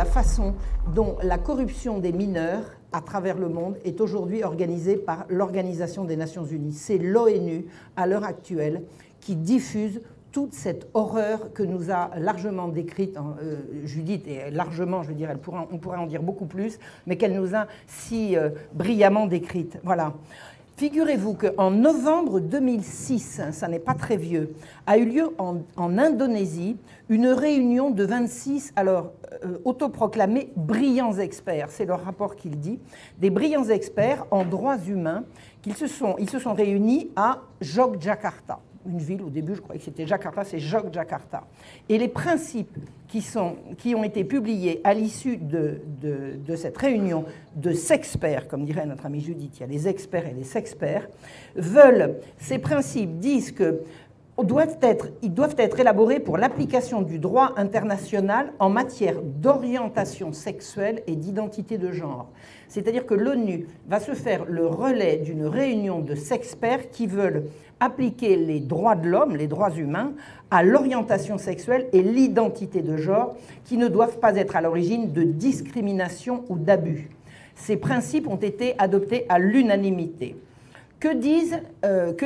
la façon dont la corruption des mineurs à travers le monde est aujourd'hui organisée par l'Organisation des Nations Unies. C'est l'ONU, à l'heure actuelle, qui diffuse toute cette horreur que nous a largement décrite Judith, et largement, je veux dire, on pourrait en dire beaucoup plus, mais qu'elle nous a si brillamment décrite. Voilà. Figurez-vous qu'en novembre 2006, ça n'est pas très vieux, a eu lieu en Indonésie une réunion de 26, autoproclamés brillants experts, c'est leur rapport qu'il dit, des brillants experts en droits humains, ils se sont réunis à Jogjakarta. Une ville, au début, je croyais que c'était Jakarta, c'est Jogjakarta. Et les principes qui ont été publiés à l'issue de cette réunion de sexperts, comme dirait notre amie Judith, il y a les experts et les sexperts, ces principes disent que ils doivent être élaborés pour l'application du droit international en matière d'orientation sexuelle et d'identité de genre. C'est-à-dire que l'ONU va se faire le relais d'une réunion de sexperts qui veulent appliquer les droits de l'homme, les droits humains, à l'orientation sexuelle et l'identité de genre, qui ne doivent pas être à l'origine de discrimination ou d'abus. Ces principes ont été adoptés à l'unanimité. Que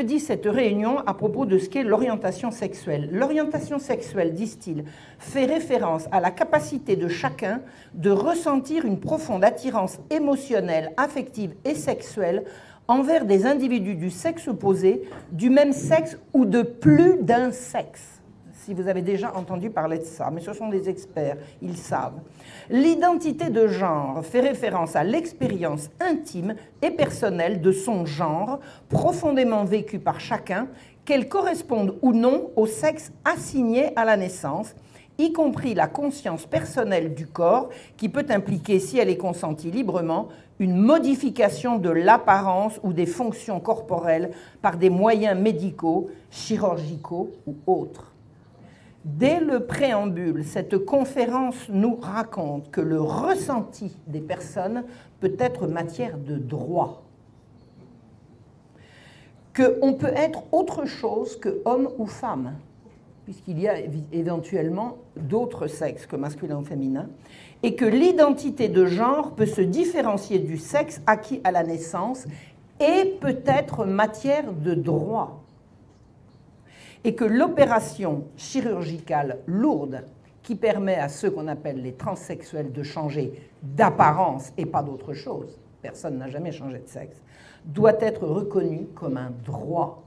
dit cette réunion à propos de ce qu'est l'orientation sexuelle? L'orientation sexuelle, disent-ils, fait référence à la capacité de chacun de ressentir une profonde attirance émotionnelle, affective et sexuelle envers des individus du sexe opposé, du même sexe ou de plus d'un sexe. Si vous avez déjà entendu parler de ça, mais ce sont des experts, ils savent. L'identité de genre fait référence à l'expérience intime et personnelle de son genre, profondément vécue par chacun, qu'elle corresponde ou non au sexe assigné à la naissance, y compris la conscience personnelle du corps, qui peut impliquer, si elle est consentie librement, une modification de l'apparence ou des fonctions corporelles par des moyens médicaux, chirurgicaux ou autres. Dès le préambule, cette conférence nous raconte que le ressenti des personnes peut être matière de droit, qu'on peut être autre chose que homme ou femme, puisqu'il y a éventuellement d'autres sexes que masculin ou féminin, et que l'identité de genre peut se différencier du sexe acquis à la naissance et peut être matière de droit. Et que l'opération chirurgicale lourde, qui permet à ceux qu'on appelle les transsexuels de changer d'apparence et pas d'autre chose, personne n'a jamais changé de sexe, doit être reconnue comme un droit.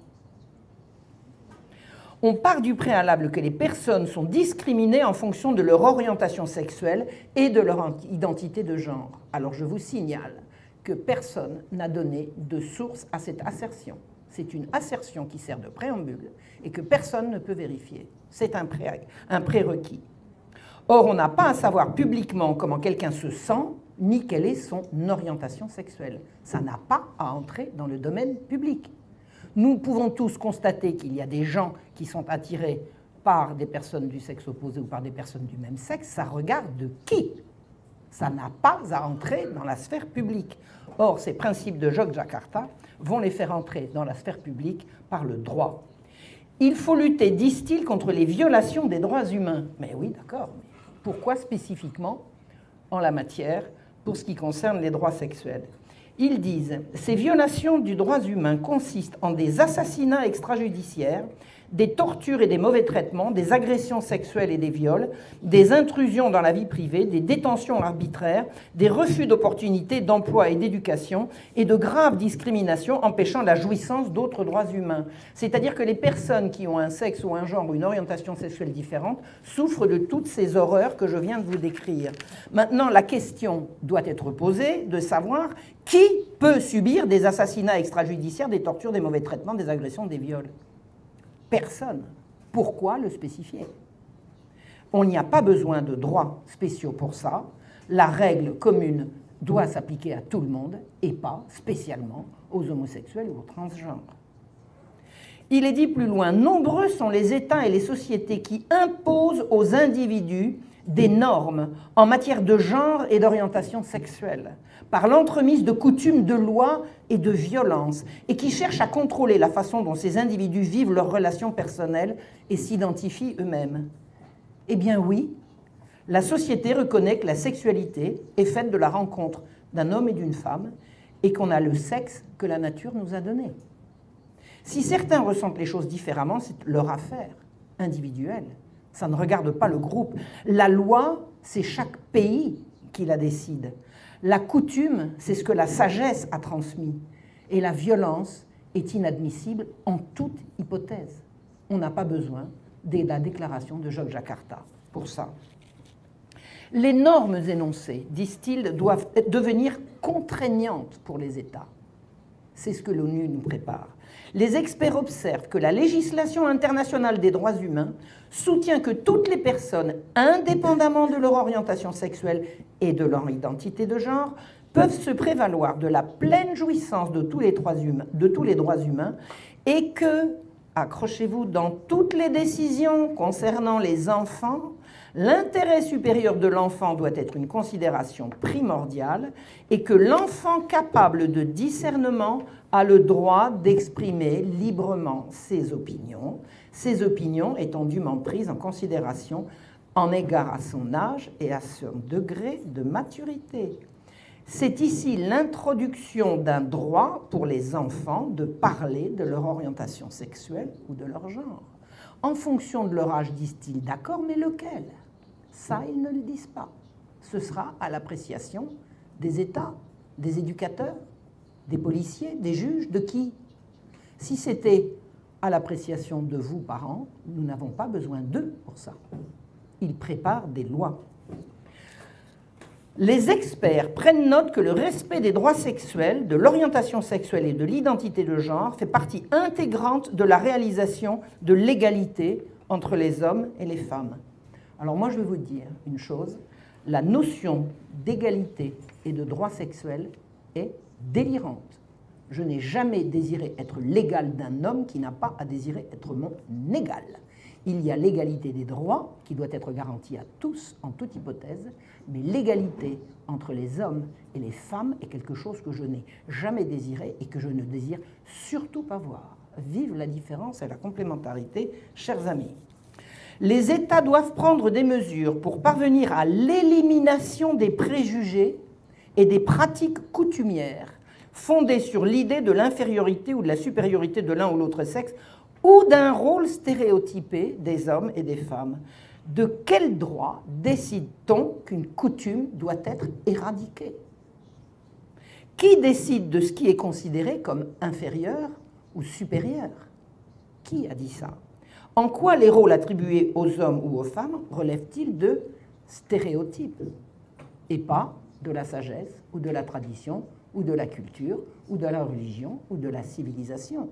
On part du préalable que les personnes sont discriminées en fonction de leur orientation sexuelle et de leur identité de genre. Alors je vous signale que personne n'a donné de source à cette assertion. C'est une assertion qui sert de préambule et que personne ne peut vérifier. C'est un prérequis. Or, on n'a pas à savoir publiquement comment quelqu'un se sent, ni quelle est son orientation sexuelle. Ça n'a pas à entrer dans le domaine public. Nous pouvons tous constater qu'il y a des gens qui sont attirés par des personnes du sexe opposé ou par des personnes du même sexe. Ça regarde qui? Ça n'a pas à entrer dans la sphère publique. Or, ces principes de Jogjakarta vont les faire entrer dans la sphère publique par le droit. Il faut lutter, disent-ils, contre les violations des droits humains. Mais oui, d'accord, mais pourquoi spécifiquement en la matière pour ce qui concerne les droits sexuels? Ils disent « Ces violations du droit humain consistent en des assassinats extrajudiciaires, des tortures et des mauvais traitements, des agressions sexuelles et des viols, des intrusions dans la vie privée, des détentions arbitraires, des refus d'opportunités d'emploi et d'éducation et de graves discriminations empêchant la jouissance d'autres droits humains. » C'est-à-dire que les personnes qui ont un sexe ou un genre ou une orientation sexuelle différente souffrent de toutes ces horreurs que je viens de vous décrire. Maintenant, la question doit être posée de savoir qui peut subir des assassinats extrajudiciaires, des tortures, des mauvais traitements, des agressions, des viols. Personne. Pourquoi le spécifier? On n'y a pas besoin de droits spéciaux pour ça. La règle commune doit s'appliquer à tout le monde et pas spécialement aux homosexuels ou aux transgenres. Il est dit plus loin, nombreux sont les États et les sociétés qui imposent aux individus des normes en matière de genre et d'orientation sexuelle, par l'entremise de coutumes, de lois et de violences, et qui cherchent à contrôler la façon dont ces individus vivent leurs relations personnelles et s'identifient eux-mêmes. Eh bien oui, La société reconnaît que la sexualité est faite de la rencontre d'un homme et d'une femme et qu'on a le sexe que la nature nous a donné. Si certains ressentent les choses différemment, c'est leur affaire individuelle. Ça ne regarde pas le groupe. La loi, c'est chaque pays qui la décide. La coutume, c'est ce que la sagesse a transmis. Et la violence est inadmissible en toute hypothèse. On n'a pas besoin de la déclaration de Jogjakarta pour ça. Les normes énoncées, disent-ils, doivent devenir contraignantes pour les États. C'est ce que l'ONU nous prépare. Les experts observent que la législation internationale des droits humains soutient que toutes les personnes, indépendamment de leur orientation sexuelle et de leur identité de genre, peuvent se prévaloir de la pleine jouissance de tous les droits humains et que, accrochez-vous, dans toutes les décisions concernant les enfants, l'intérêt supérieur de l'enfant doit être une considération primordiale et que l'enfant capable de discernement a le droit d'exprimer librement ses opinions étant dûment prises en considération en égard à son âge et à son degré de maturité. C'est ici l'introduction d'un droit pour les enfants de parler de leur orientation sexuelle ou de leur genre. En fonction de leur âge, disent-ils, d'accord, mais lequel? Ça, ils ne le disent pas. Ce sera à l'appréciation des États, des éducateurs, des policiers, des juges, de qui? Si c'était à l'appréciation de vous, parents, nous n'avons pas besoin d'eux pour ça. Ils préparent des lois. Les experts prennent note que le respect des droits sexuels, de l'orientation sexuelle et de l'identité de genre fait partie intégrante de la réalisation de l'égalité entre les hommes et les femmes. Alors moi, je vais vous dire une chose, la notion d'égalité et de droit sexuel est délirante. Je n'ai jamais désiré être l'égal d'un homme qui n'a pas à désirer être mon égal. Il y a l'égalité des droits qui doit être garantie à tous en toute hypothèse, mais l'égalité entre les hommes et les femmes est quelque chose que je n'ai jamais désiré et que je ne désire surtout pas voir. Vive la différence et la complémentarité, chers amis. Les États doivent prendre des mesures pour parvenir à l'élimination des préjugés et des pratiques coutumières fondées sur l'idée de l'infériorité ou de la supériorité de l'un ou l'autre sexe ou d'un rôle stéréotypé des hommes et des femmes. De quel droit décide-t-on qu'une coutume doit être éradiquée? Qui décide de ce qui est considéré comme inférieur ou supérieur? Qui a dit ça? En quoi les rôles attribués aux hommes ou aux femmes relèvent-ils de stéréotypes et pas de la sagesse ou de la tradition ou de la culture ou de la religion ou de la civilisation?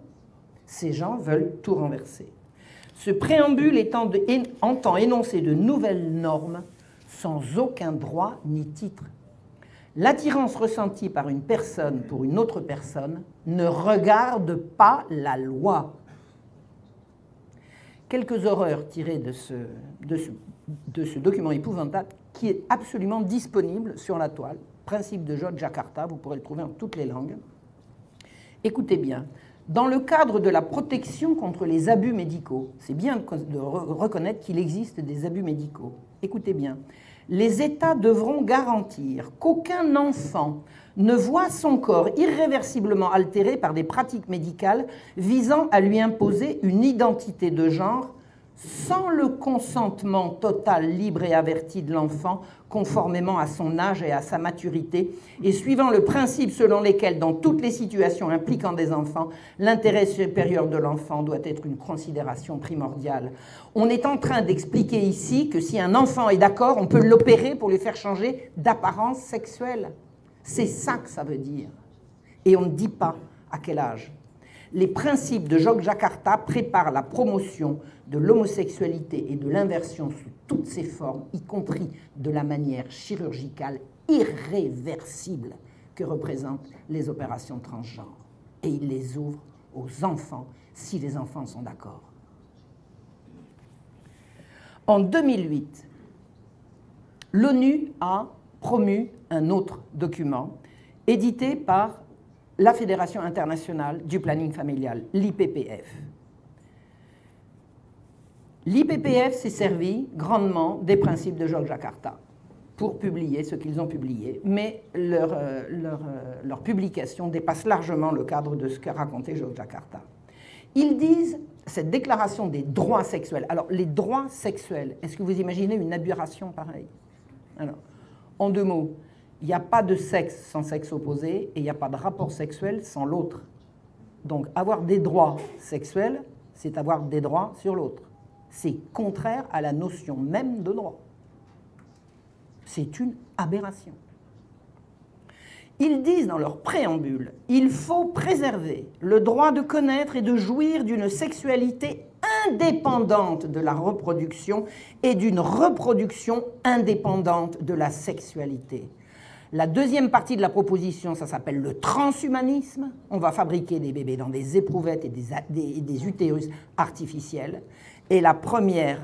Ces gens veulent tout renverser. Ce préambule entend énoncer de nouvelles normes sans aucun droit ni titre. L'attirance ressentie par une personne pour une autre personne ne regarde pas la loi. Quelques horreurs tirées de ce document épouvantable qui est absolument disponible sur la toile. Principe de Jogjakarta, vous pourrez le trouver en toutes les langues. Écoutez bien. Dans le cadre de la protection contre les abus médicaux, c'est bien de reconnaître qu'il existe des abus médicaux. Écoutez bien, les États devront garantir qu'aucun enfant ne voit son corps irréversiblement altéré par des pratiques médicales visant à lui imposer une identité de genre sans le consentement total, libre et averti de l'enfant, conformément à son âge et à sa maturité, et suivant le principe selon lequel, dans toutes les situations impliquant des enfants, l'intérêt supérieur de l'enfant doit être une considération primordiale. On est en train d'expliquer ici que si un enfant est d'accord, on peut l'opérer pour lui faire changer d'apparence sexuelle. C'est ça que ça veut dire. Et on ne dit pas à quel âge. Les principes de Jogjakarta préparent la promotion de l'homosexualité et de l'inversion sous toutes ses formes, y compris de la manière chirurgicale irréversible que représentent les opérations transgenres. Et il les ouvre aux enfants, si les enfants sont d'accord. En 2008, l'ONU a promu un autre document édité par la Fédération internationale du planning familial, l'IPPF. L'IPPF s'est servi grandement des principes de Yogyakarta pour publier ce qu'ils ont publié, mais leur publication dépasse largement le cadre de ce qu'a raconté Yogyakarta. Ils disent, cette déclaration des droits sexuels, alors les droits sexuels, est-ce que vous imaginez une aberration pareille? Alors, en 2 mots, il n'y a pas de sexe sans sexe opposé et il n'y a pas de rapport sexuel sans l'autre. Donc avoir des droits sexuels, c'est avoir des droits sur l'autre. C'est contraire à la notion même de droit. C'est une aberration. Ils disent dans leur préambule, il faut préserver le droit de connaître et de jouir d'une sexualité indépendante de la reproduction et d'une reproduction indépendante de la sexualité. La deuxième partie de la proposition, ça s'appelle le transhumanisme. On va fabriquer des bébés dans des éprouvettes et des utérus artificiels. Et la première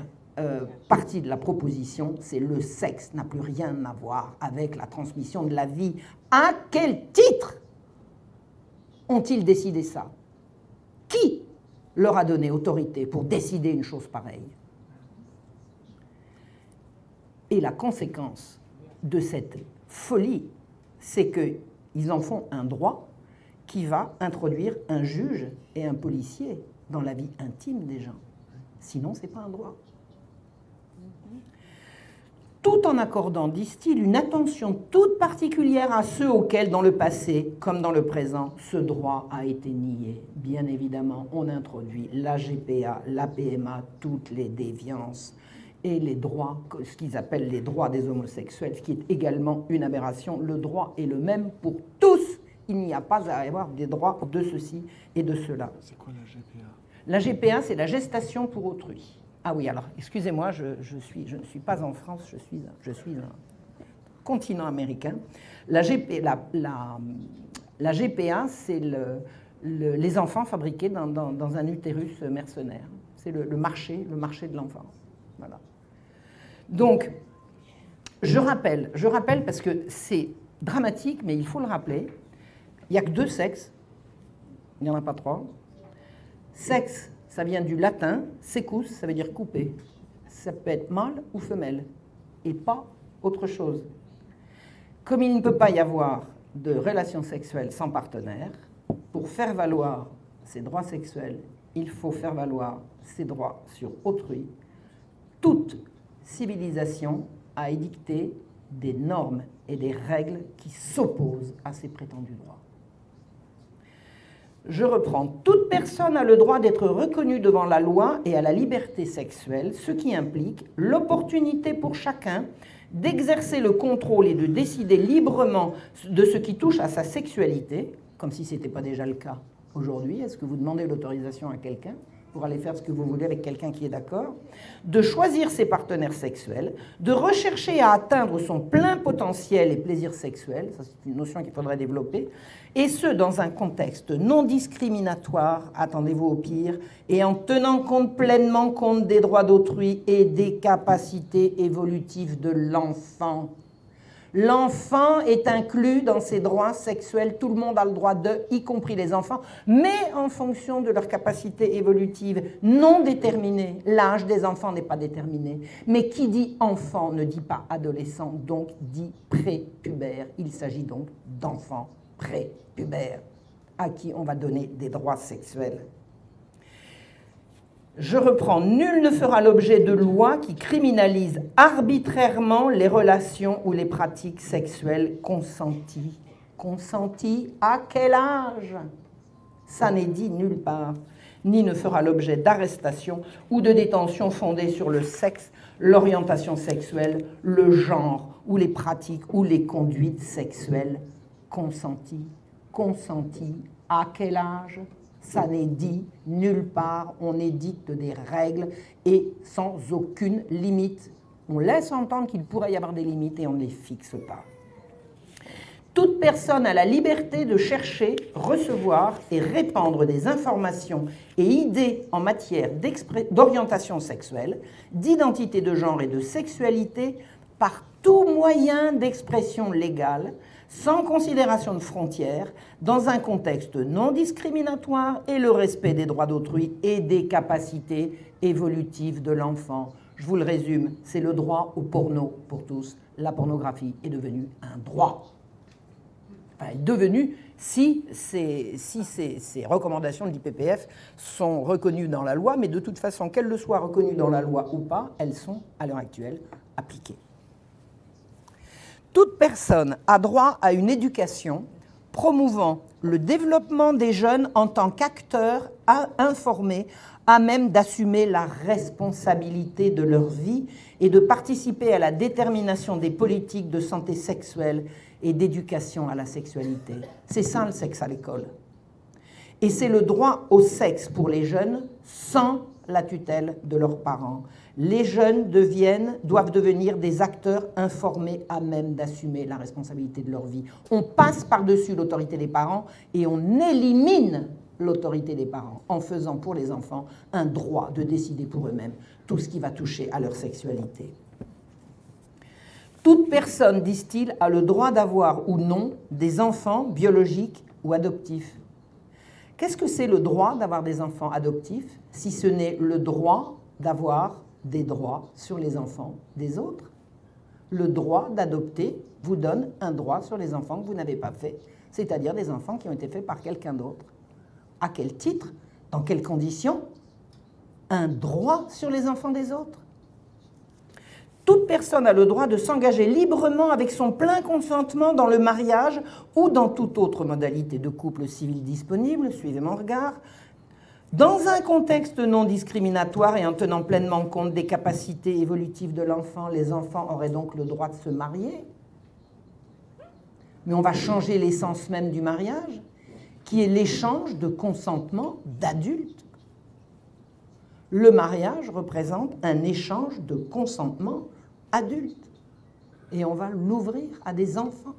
partie de la proposition, c'est le sexe n'a plus rien à voir avec la transmission de la vie. À quel titre ont-ils décidé ça? Qui leur a donné autorité pour décider une chose pareille? Et la conséquence de cette folie, c'est qu'ils en font un droit qui va introduire un juge et un policier dans la vie intime des gens. Sinon, ce n'est pas un droit. Tout en accordant, disent-ils, une attention toute particulière à ceux auxquels, dans le passé comme dans le présent, ce droit a été nié. Bien évidemment, on introduit la GPA, la PMA, toutes les déviances et les droits, ce qu'ils appellent les droits des homosexuels, ce qui est également une aberration. Le droit est le même pour tous. Il n'y a pas à avoir des droits de ceci et de cela. C'est quoi la GPA? La GPA, c'est la gestation pour autrui. Ah oui, alors, excusez-moi, je ne suis pas en France, je suis un continent américain. La GPA, c'est les enfants fabriqués dans un utérus mercenaire. C'est le marché de l'enfant. Voilà. Donc, je rappelle parce que c'est dramatique, mais il faut le rappeler, il n'y a que 2 sexes, il n'y en a pas 3. Sexe, ça vient du latin, secus, ça veut dire couper. Ça peut être mâle ou femelle, et pas autre chose. Comme il ne peut pas y avoir de relation sexuelle sans partenaire, pour faire valoir ses droits sexuels, il faut faire valoir ses droits sur autrui. Toute civilisation a édicté des normes et des règles qui s'opposent à ces prétendus droits. Je reprends. Toute personne a le droit d'être reconnue devant la loi et à la liberté sexuelle, ce qui implique l'opportunité pour chacun d'exercer le contrôle et de décider librement de ce qui touche à sa sexualité, comme si ce n'était pas déjà le cas aujourd'hui. Est-ce que vous demandez l'autorisation à quelqu'un pour aller faire ce que vous voulez avec quelqu'un qui est d'accord, de choisir ses partenaires sexuels, de rechercher à atteindre son plein potentiel et plaisir sexuel, ça c'est une notion qu'il faudrait développer, et ce, dans un contexte non discriminatoire, attendez-vous au pire, et en tenant pleinement compte des droits d'autrui et des capacités évolutives de l'enfant. L'enfant est inclus dans ses droits sexuels, tout le monde a le droit d'eux, y compris les enfants, mais en fonction de leur capacité évolutive non déterminée. L'âge des enfants n'est pas déterminé, mais qui dit enfant ne dit pas adolescent, donc dit prépubère. Il s'agit donc d'enfants prépubères à qui on va donner des droits sexuels. Je reprends, nul ne fera l'objet de lois qui criminalisent arbitrairement les relations ou les pratiques sexuelles consenties. Consenties à quel âge? Ça n'est dit nulle part. Ni ne fera l'objet d'arrestation ou de détention fondée sur le sexe, l'orientation sexuelle, le genre ou les pratiques ou les conduites sexuelles consenties. Consenties à quel âge? Ça n'est dit nulle part, on édicte des règles et sans aucune limite. On laisse entendre qu'il pourrait y avoir des limites et on ne les fixe pas. Toute personne a la liberté de chercher, recevoir et répandre des informations et idées en matière d'orientation sexuelle, d'identité de genre et de sexualité par tout moyen d'expression légale, sans considération de frontières, dans un contexte non discriminatoire et le respect des droits d'autrui et des capacités évolutives de l'enfant. Je vous le résume, c'est le droit au porno pour tous. La pornographie est devenue un droit. Enfin, est devenue, si ces recommandations de l'IPPF sont reconnues dans la loi, mais de toute façon, qu'elles le soient reconnues dans la loi ou pas, elles sont, à l'heure actuelle, appliquées. Toute personne a droit à une éducation promouvant le développement des jeunes en tant qu'acteurs informés à même d'assumer la responsabilité de leur vie et de participer à la détermination des politiques de santé sexuelle et d'éducation à la sexualité. C'est ça le sexe à l'école. Et c'est le droit au sexe pour les jeunes sans la tutelle de leurs parents. Les jeunes doivent devenir des acteurs informés à même d'assumer la responsabilité de leur vie. On passe par-dessus l'autorité des parents et on élimine l'autorité des parents en faisant pour les enfants un droit de décider pour eux-mêmes tout ce qui va toucher à leur sexualité. Toute personne, disent-ils, a le droit d'avoir ou non des enfants biologiques ou adoptifs. Qu'est-ce que c'est le droit d'avoir des enfants adoptifs si ce n'est le droit d'avoir des droits sur les enfants des autres? Le droit d'adopter vous donne un droit sur les enfants que vous n'avez pas fait, c'est-à-dire des enfants qui ont été faits par quelqu'un d'autre. À quel titre? Dans quelles conditions? Un droit sur les enfants des autres. Toute personne a le droit de s'engager librement avec son plein consentement dans le mariage ou dans toute autre modalité de couple civil disponible, suivez mon regard, dans un contexte non discriminatoire et en tenant pleinement compte des capacités évolutives de l'enfant. Les enfants auraient donc le droit de se marier. Mais on va changer l'essence même du mariage, qui est l'échange de consentement d'adultes. Le mariage représente un échange de consentement adulte. Et on va l'ouvrir à des enfants.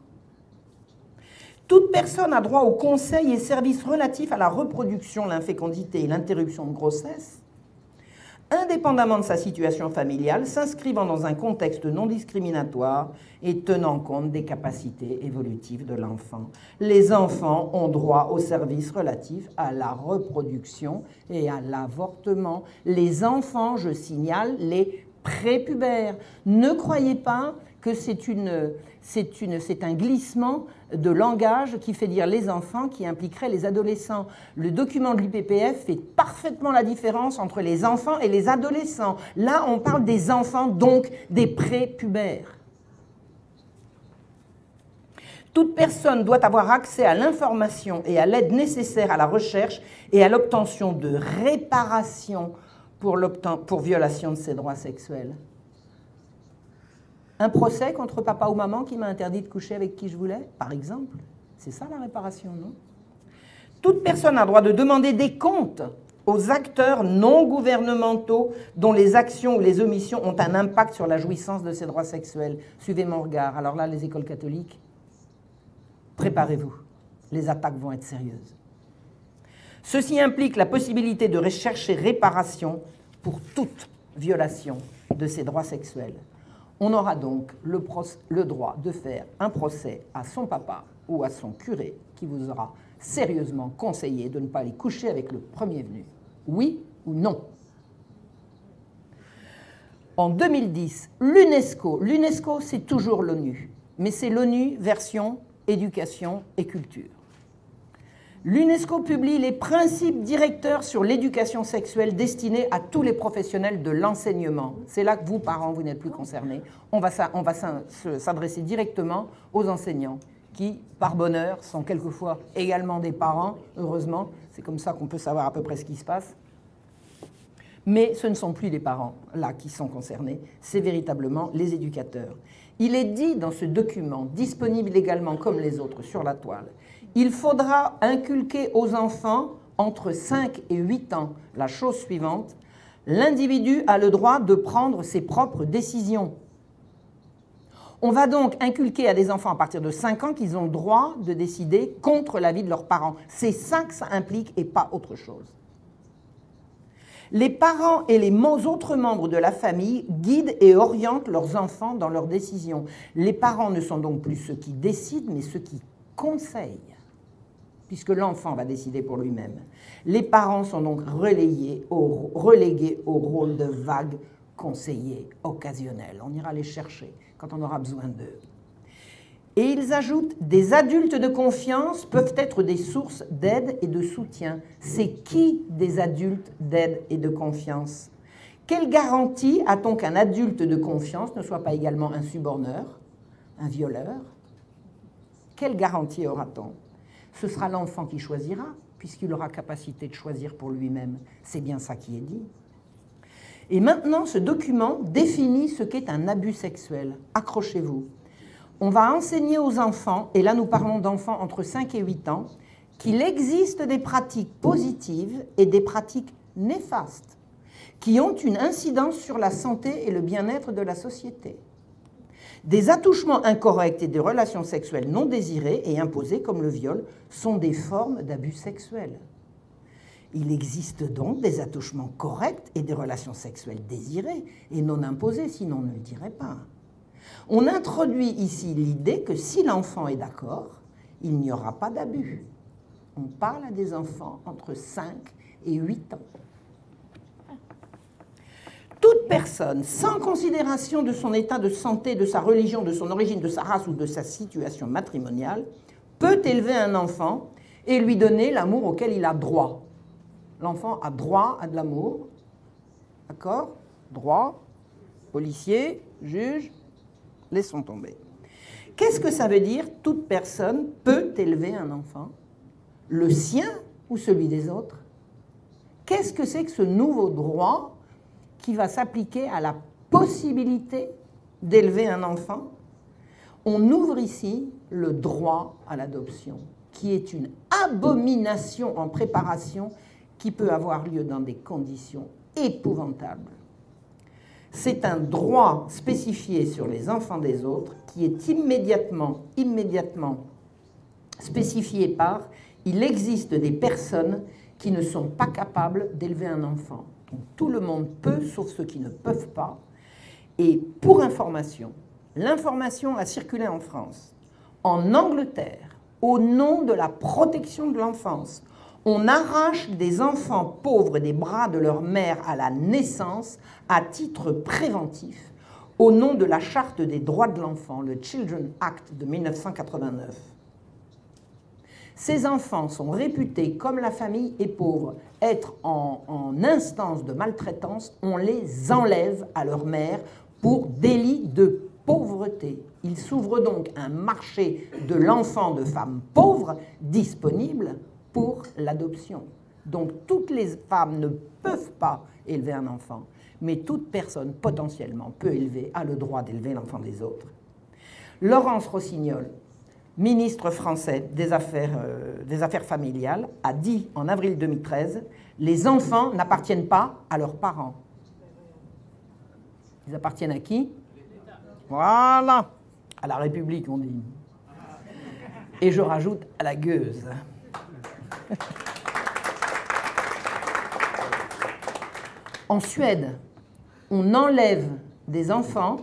Toute personne a droit aux conseils et services relatifs à la reproduction, l'infécondité et l'interruption de grossesse, indépendamment de sa situation familiale, s'inscrivant dans un contexte non discriminatoire et tenant compte des capacités évolutives de l'enfant. Les enfants ont droit aux services relatifs à la reproduction et à l'avortement. Les enfants, je signale, les prépubères. Ne croyez pas que c'est un glissement de langage qui fait dire les enfants qui impliquerait les adolescents. Le document de l'IPPF fait parfaitement la différence entre les enfants et les adolescents. Là, on parle des enfants, donc des prépubères. Toute personne doit avoir accès à l'information et à l'aide nécessaire à la recherche et à l'obtention de réparation pour violation de ses droits sexuels. Un procès contre papa ou maman qui m'a interdit de coucher avec qui je voulais, par exemple. C'est ça la réparation, non? Toute personne a droit de demander des comptes aux acteurs non gouvernementaux dont les actions ou les omissions ont un impact sur la jouissance de ses droits sexuels. Suivez mon regard. Alors là, les écoles catholiques, préparez-vous. Les attaques vont être sérieuses. Ceci implique la possibilité de rechercher réparation pour toute violation de ses droits sexuels. On aura donc le droit de faire un procès à son papa ou à son curé qui vous aura sérieusement conseillé de ne pas aller coucher avec le premier venu. Oui ou non? En 2010, l'UNESCO c'est toujours l'ONU, mais c'est l'ONU version éducation et culture. L'UNESCO publie les principes directeurs sur l'éducation sexuelle destinés à tous les professionnels de l'enseignement. C'est là que vous, parents, vous n'êtes plus concernés. On va s'adresser directement aux enseignants qui, par bonheur, sont quelquefois également des parents, heureusement. C'est comme ça qu'on peut savoir à peu près ce qui se passe. Mais ce ne sont plus les parents, là, qui sont concernés. C'est véritablement les éducateurs. Il est dit dans ce document, disponible également comme les autres sur la toile, il faudra inculquer aux enfants entre 5 et 8 ans la chose suivante: l'individu a le droit de prendre ses propres décisions. On va donc inculquer à des enfants à partir de 5 ans qu'ils ont le droit de décider contre l'avis de leurs parents. C'est ça que ça implique et pas autre chose. Les parents et les autres membres de la famille guident et orientent leurs enfants dans leurs décisions. Les parents ne sont donc plus ceux qui décident, mais ceux qui conseillent, puisque l'enfant va décider pour lui-même. Les parents sont donc relégués au rôle de vagues conseillers occasionnels. On ira les chercher quand on aura besoin d'eux. Et ils ajoutent, des adultes de confiance peuvent être des sources d'aide et de soutien. C'est qui des adultes d'aide et de confiance? Quelle garantie a-t-on qu'un adulte de confiance ne soit pas également un suborneur, un violeur? Quelle garantie aura-t-on? Ce sera l'enfant qui choisira, puisqu'il aura capacité de choisir pour lui-même. C'est bien ça qui est dit. Et maintenant, ce document définit ce qu'est un abus sexuel. Accrochez-vous. On va enseigner aux enfants, et là nous parlons d'enfants entre 5 et 8 ans, qu'il existe des pratiques positives et des pratiques néfastes qui ont une incidence sur la santé et le bien-être de la société. Des attouchements incorrects et des relations sexuelles non désirées et imposées, comme le viol, sont des formes d'abus sexuels. Il existe donc des attouchements corrects et des relations sexuelles désirées et non imposées, sinon on ne le dirait pas. On introduit ici l'idée que si l'enfant est d'accord, il n'y aura pas d'abus. On parle à des enfants entre 5 et 8 ans. Toute personne, sans considération de son état de santé, de sa religion, de son origine, de sa race ou de sa situation matrimoniale, peut élever un enfant et lui donner l'amour auquel il a droit. L'enfant a droit à de l'amour, d'accord? Droit, policier, juge, laissons tomber. Qu'est-ce que ça veut dire? Toute personne peut élever un enfant, le sien ou celui des autres? Qu'est-ce que c'est que ce nouveau droit qui va s'appliquer à la possibilité d'élever un enfant? On ouvre ici le droit à l'adoption, qui est une abomination en préparation qui peut avoir lieu dans des conditions épouvantables. C'est un droit spécifié sur les enfants des autres qui est immédiatement spécifié par « il existe des personnes qui ne sont pas capables d'élever un enfant ». Donc, tout le monde peut, sauf ceux qui ne peuvent pas. Et pour information, l'information a circulé en France. En Angleterre, au nom de la protection de l'enfance, on arrache des enfants pauvres des bras de leur mère à la naissance à titre préventif au nom de la Charte des droits de l'enfant, le Children Act de 1989. Ces enfants sont réputés, comme la famille est pauvre, être en instance de maltraitance, on les enlève à leur mère pour délit de pauvreté. Il s'ouvre donc un marché de l'enfant de femmes pauvres disponible pour l'adoption. Donc toutes les femmes ne peuvent pas élever un enfant, mais toute personne potentiellement a le droit d'élever l'enfant des autres. Laurence Rossignol, ministre français des Affaires familiales, a dit en avril 2013 « Les enfants n'appartiennent pas à leurs parents. » Ils appartiennent à qui? Voilà, à la République, on dit. Et je rajoute à la gueuse. En Suède, on enlève des enfants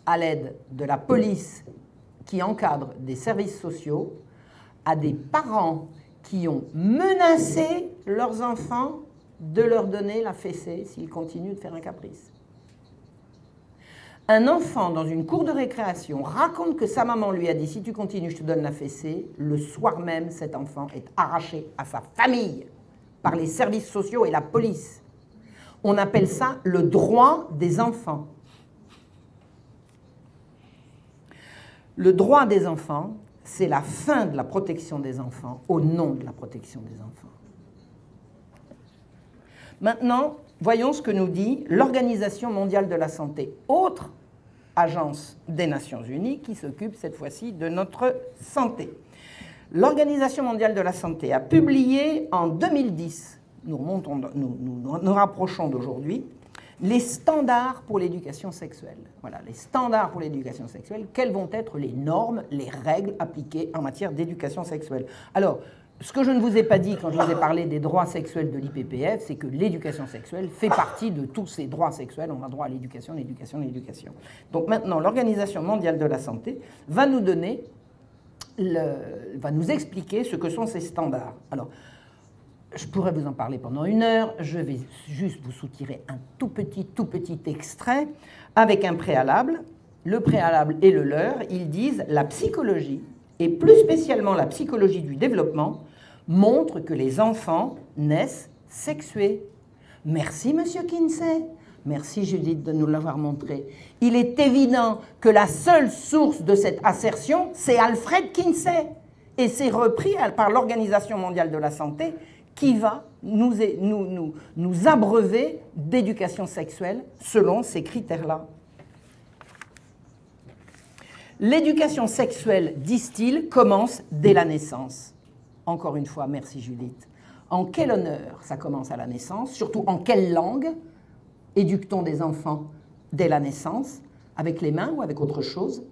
à l'aide de la police qui encadre des services sociaux à des parents qui ont menacé leurs enfants de leur donner la fessée s'ils continuent de faire un caprice. Un enfant dans une cour de récréation raconte que sa maman lui a dit « si tu continues, je te donne la fessée ». Le soir même, cet enfant est arraché à sa famille par les services sociaux et la police. On appelle ça le droit des enfants. Le droit des enfants, c'est la fin de la protection des enfants au nom de la protection des enfants. Maintenant, voyons ce que nous dit l'Organisation mondiale de la santé, autre agence des Nations Unies qui s'occupe cette fois-ci de notre santé. L'Organisation mondiale de la santé a publié en 2010, nous rapprochons d'aujourd'hui, les standards pour l'éducation sexuelle. Voilà, les standards pour l'éducation sexuelle, quelles vont être les normes, les règles appliquées en matière d'éducation sexuelle. Alors, Ce que je ne vous ai pas dit quand je vous ai parlé des droits sexuels de l'IPPF, c'est que l'éducation sexuelle fait partie de tous ces droits sexuels. On a droit à l'éducation, l'éducation, l'éducation. Donc maintenant, l'Organisation mondiale de la santé va nous donner, va nous expliquer ce que sont ces standards. Alors, je pourrais vous en parler pendant 1 heure, je vais juste vous soutirer un tout petit extrait avec un préalable. Le préalable est le leur. Ils disent « La psychologie, et plus spécialement la psychologie du développement, montre que les enfants naissent sexués. » Merci, Monsieur Kinsey. Merci, Judith, de nous l'avoir montré. Il est évident que la seule source de cette assertion, c'est Alfred Kinsey. Et c'est repris par l'Organisation mondiale de la santé qui va nous abreuver d'éducation sexuelle selon ces critères-là. L'éducation sexuelle, disent-ils, commence dès la naissance. Encore une fois, merci Judith. En quel honneur ça commence à la naissance? Surtout en quelle langue éduque-t-on des enfants dès la naissance? Avec les mains ou avec autre chose?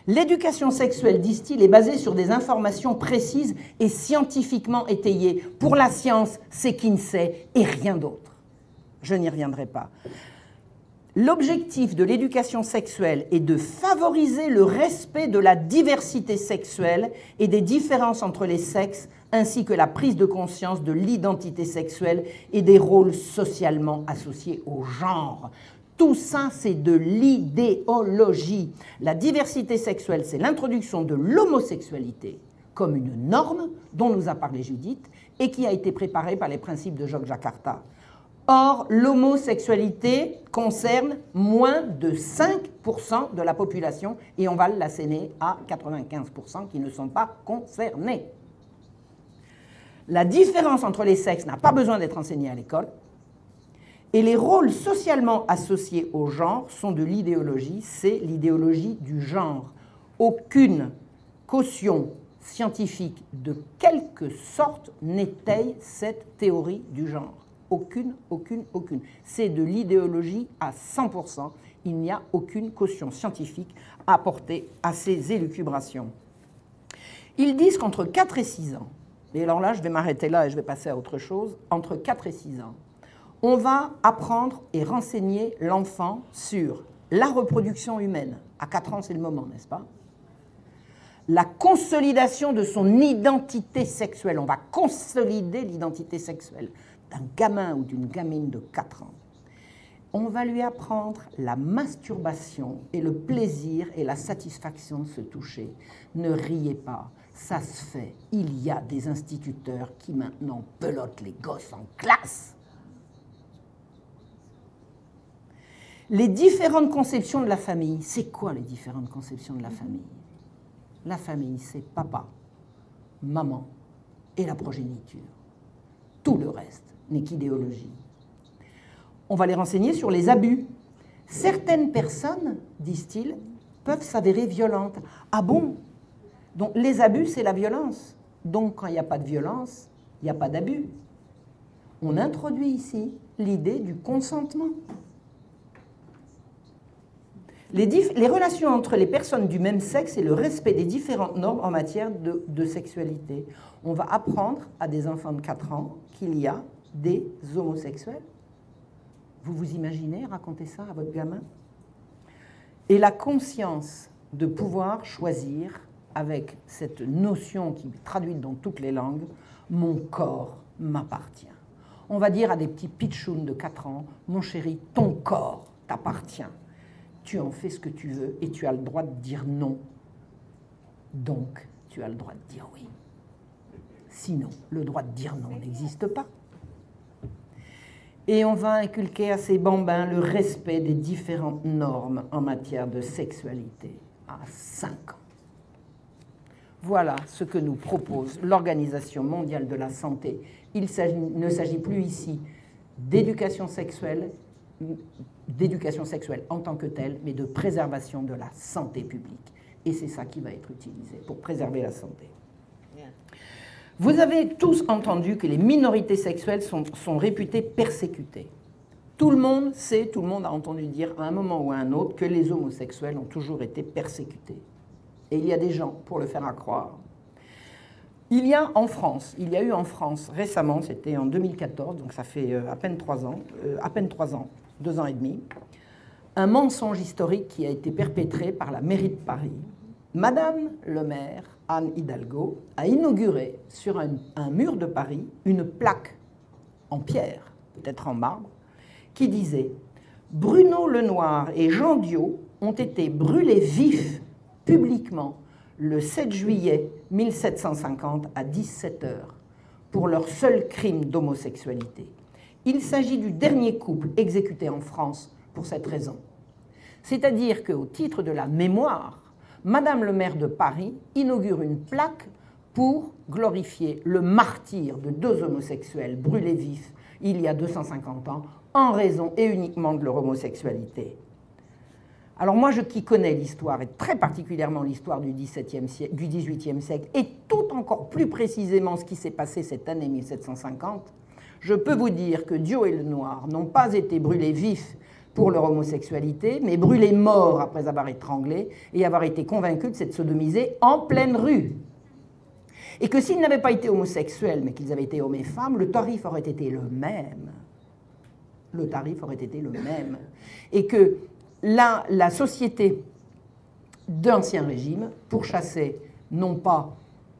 L'éducation sexuelle, disent-ils, est basée sur des informations précises et scientifiquement étayées. Pour la science, c'est Kinsey et rien d'autre. Je n'y reviendrai pas. L'objectif de l'éducation sexuelle est de favoriser le respect de la diversité sexuelle et des différences entre les sexes, ainsi que la prise de conscience de l'identité sexuelle et des rôles socialement associés au genre. Tout ça, c'est de l'idéologie. La diversité sexuelle, c'est l'introduction de l'homosexualité comme une norme dont nous a parlé Judith et qui a été préparée par les principes de Yogyakarta. Or, l'homosexualité concerne moins de 5% de la population et on va l'asséner à 95% qui ne sont pas concernés. La différence entre les sexes n'a pas besoin d'être enseignée à l'école. Et les rôles socialement associés au genre sont de l'idéologie, c'est l'idéologie du genre. Aucune caution scientifique de quelque sorte n'étaye cette théorie du genre. Aucune. C'est de l'idéologie à 100%. Il n'y a aucune caution scientifique à apporter à ces élucubrations. Ils disent qu'entre 4 et 6 ans, et alors là je vais m'arrêter là et je vais passer à autre chose, entre 4 et 6 ans, on va apprendre et renseigner l'enfant sur la reproduction humaine. À 4 ans, c'est le moment, n'est-ce pas? La consolidation de son identité sexuelle. On va consolider l'identité sexuelle d'un gamin ou d'une gamine de 4 ans. On va lui apprendre la masturbation et le plaisir et la satisfaction de se toucher. Ne riez pas, ça se fait. Il y a des instituteurs qui maintenant pelottent les gosses en classe. Les différentes conceptions de la famille. C'est quoi les différentes conceptions de la famille? La famille, c'est papa, maman et la progéniture. Tout le reste n'est qu'idéologie. On va les renseigner sur les abus. Certaines personnes, disent-ils, peuvent s'avérer violentes. Ah bon? Donc les abus, c'est la violence. Donc quand il n'y a pas de violence, il n'y a pas d'abus. On introduit ici l'idée du consentement. Les relations entre les personnes du même sexe et le respect des différentes normes en matière de sexualité. On va apprendre à des enfants de 4 ans qu'il y a des homosexuels. Vous vous imaginez raconter ça à votre gamin? Et la conscience de pouvoir choisir avec cette notion qui est traduite dans toutes les langues, mon corps m'appartient. On va dire à des petits pitchouns de 4 ans, mon chéri, ton corps t'appartient. Tu en fais ce que tu veux et tu as le droit de dire non. Donc, tu as le droit de dire oui. Sinon, le droit de dire non n'existe pas. Et on va inculquer à ces bambins le respect des différentes normes en matière de sexualité à 5 ans. Voilà ce que nous propose l'Organisation mondiale de la santé. Il ne s'agit plus ici d'éducation sexuelle en tant que telle, mais de préservation de la santé publique. Et c'est ça qui va être utilisé pour préserver la santé. Vous avez tous entendu que les minorités sexuelles sont réputées persécutées. Tout le monde sait, tout le monde a entendu dire à un moment ou à un autre que les homosexuels ont toujours été persécutés. Et il y a des gens pour le faire accroire. Il y a eu en France récemment, c'était en 2014, donc ça fait à peine 3 ans, 2 ans et demi, un mensonge historique qui a été perpétré par la mairie de Paris. Madame le maire, Anne Hidalgo, a inauguré sur un mur de Paris une plaque en pierre, peut-être en marbre, qui disait « Bruno Lenoir et Jean Diot ont été brûlés vifs publiquement le 7 juillet 1750 à 17 h pour leur seul crime d'homosexualité. Il s'agit du dernier couple exécuté en France pour cette raison. » C'est-à-dire qu'au titre de la mémoire, Madame le maire de Paris inaugure une plaque pour glorifier le martyre de 2 homosexuels brûlés vifs il y a 250 ans en raison et uniquement de leur homosexualité. Alors moi, qui connais l'histoire, et très particulièrement l'histoire du XVIIIe siècle, et tout encore plus précisément ce qui s'est passé cette année 1750, je peux vous dire que Diot et Lenoir n'ont pas été brûlés vifs pour leur homosexualité, mais brûlés morts après avoir étranglé et avoir été convaincus de s'être sodomisés en pleine rue. Et que s'ils n'avaient pas été homosexuels, mais qu'ils avaient été hommes et femmes, le tarif aurait été le même. Le tarif aurait été le même. Et que la société d'Ancien Régime pourchassait non pas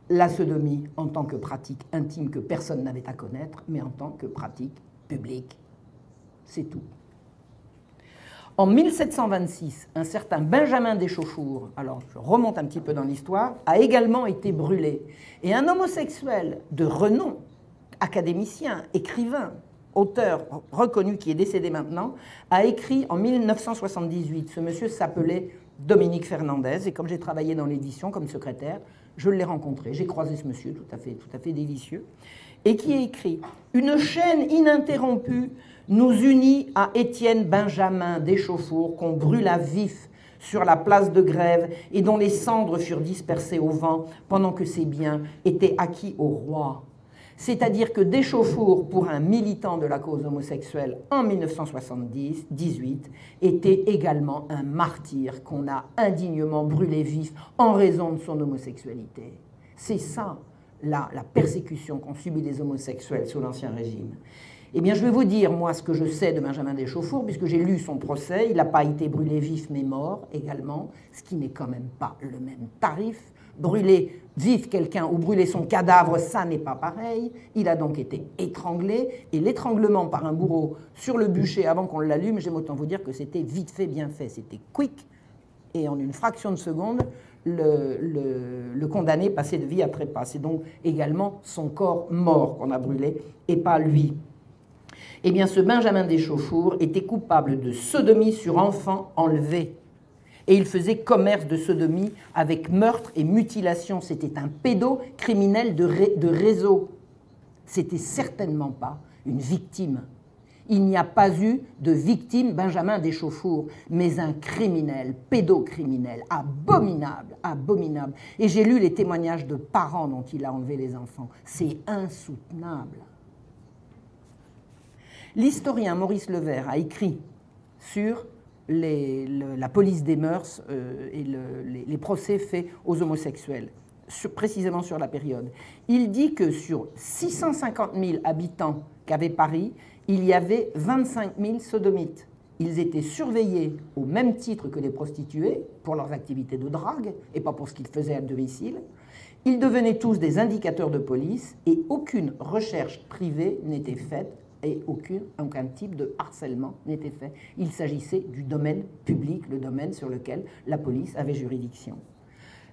la sodomie en tant que pratique intime que personne n'avait à connaître, mais en tant que pratique publique. C'est tout. En 1726, un certain Benjamin d'Échauffour, alors je remonte un petit peu dans l'histoire, a également été brûlé. Et un homosexuel de renom, académicien, écrivain, auteur reconnu qui est décédé maintenant, a écrit en 1978. Ce monsieur s'appelait Dominique Fernandez, et comme j'ai travaillé dans l'édition comme secrétaire, je l'ai rencontré. J'ai croisé ce monsieur tout à fait délicieux, et qui a écrit « Une chaîne ininterrompue nous unit à Étienne Benjamin d'Échauffour qu'on brûla vif sur la place de Grève et dont les cendres furent dispersées au vent pendant que ses biens étaient acquis au roi. » C'est-à-dire que d'Échauffour, pour un militant de la cause homosexuelle en 1978, était également un martyr qu'on a indignement brûlé vif en raison de son homosexualité. C'est ça, la persécution qu'ont subie les homosexuels sous l'Ancien Régime. Eh bien, je vais vous dire, moi, ce que je sais de Benjamin d'Échauffour, puisque j'ai lu son procès. Il n'a pas été brûlé vif, mais mort également, ce qui n'est quand même pas le même tarif. Brûler vif quelqu'un ou brûler son cadavre, ça n'est pas pareil. Il a donc été étranglé, et l'étranglement par un bourreau sur le bûcher avant qu'on l'allume, j'aime autant vous dire que c'était vite fait, bien fait. C'était quick, et en une fraction de seconde, le condamné passait de vie à trépas. C'est donc également son corps mort qu'on a brûlé, et pas lui. Eh bien, ce Benjamin d'Échauffour était coupable de sodomie sur enfant enlevé. Et il faisait commerce de sodomie avec meurtre et mutilation. C'était un pédocriminel de réseau. C'était certainement pas une victime. Il n'y a pas eu de victime Benjamin d'Échauffour, mais un criminel, pédocriminel, abominable, abominable. Et j'ai lu les témoignages de parents dont il a enlevé les enfants. C'est insoutenable. L'historien Maurice Levert a écrit sur la police des mœurs et les procès faits aux homosexuels, précisément sur la période. Il dit que sur 650 000 habitants qu'avait Paris, il y avait 25 000 sodomites. Ils étaient surveillés au même titre que les prostituées pour leurs activités de drague et pas pour ce qu'ils faisaient à domicile. Ils devenaient tous des indicateurs de police et aucune recherche privée n'était faite et aucun type de harcèlement n'était fait. Il s'agissait du domaine public, le domaine sur lequel la police avait juridiction.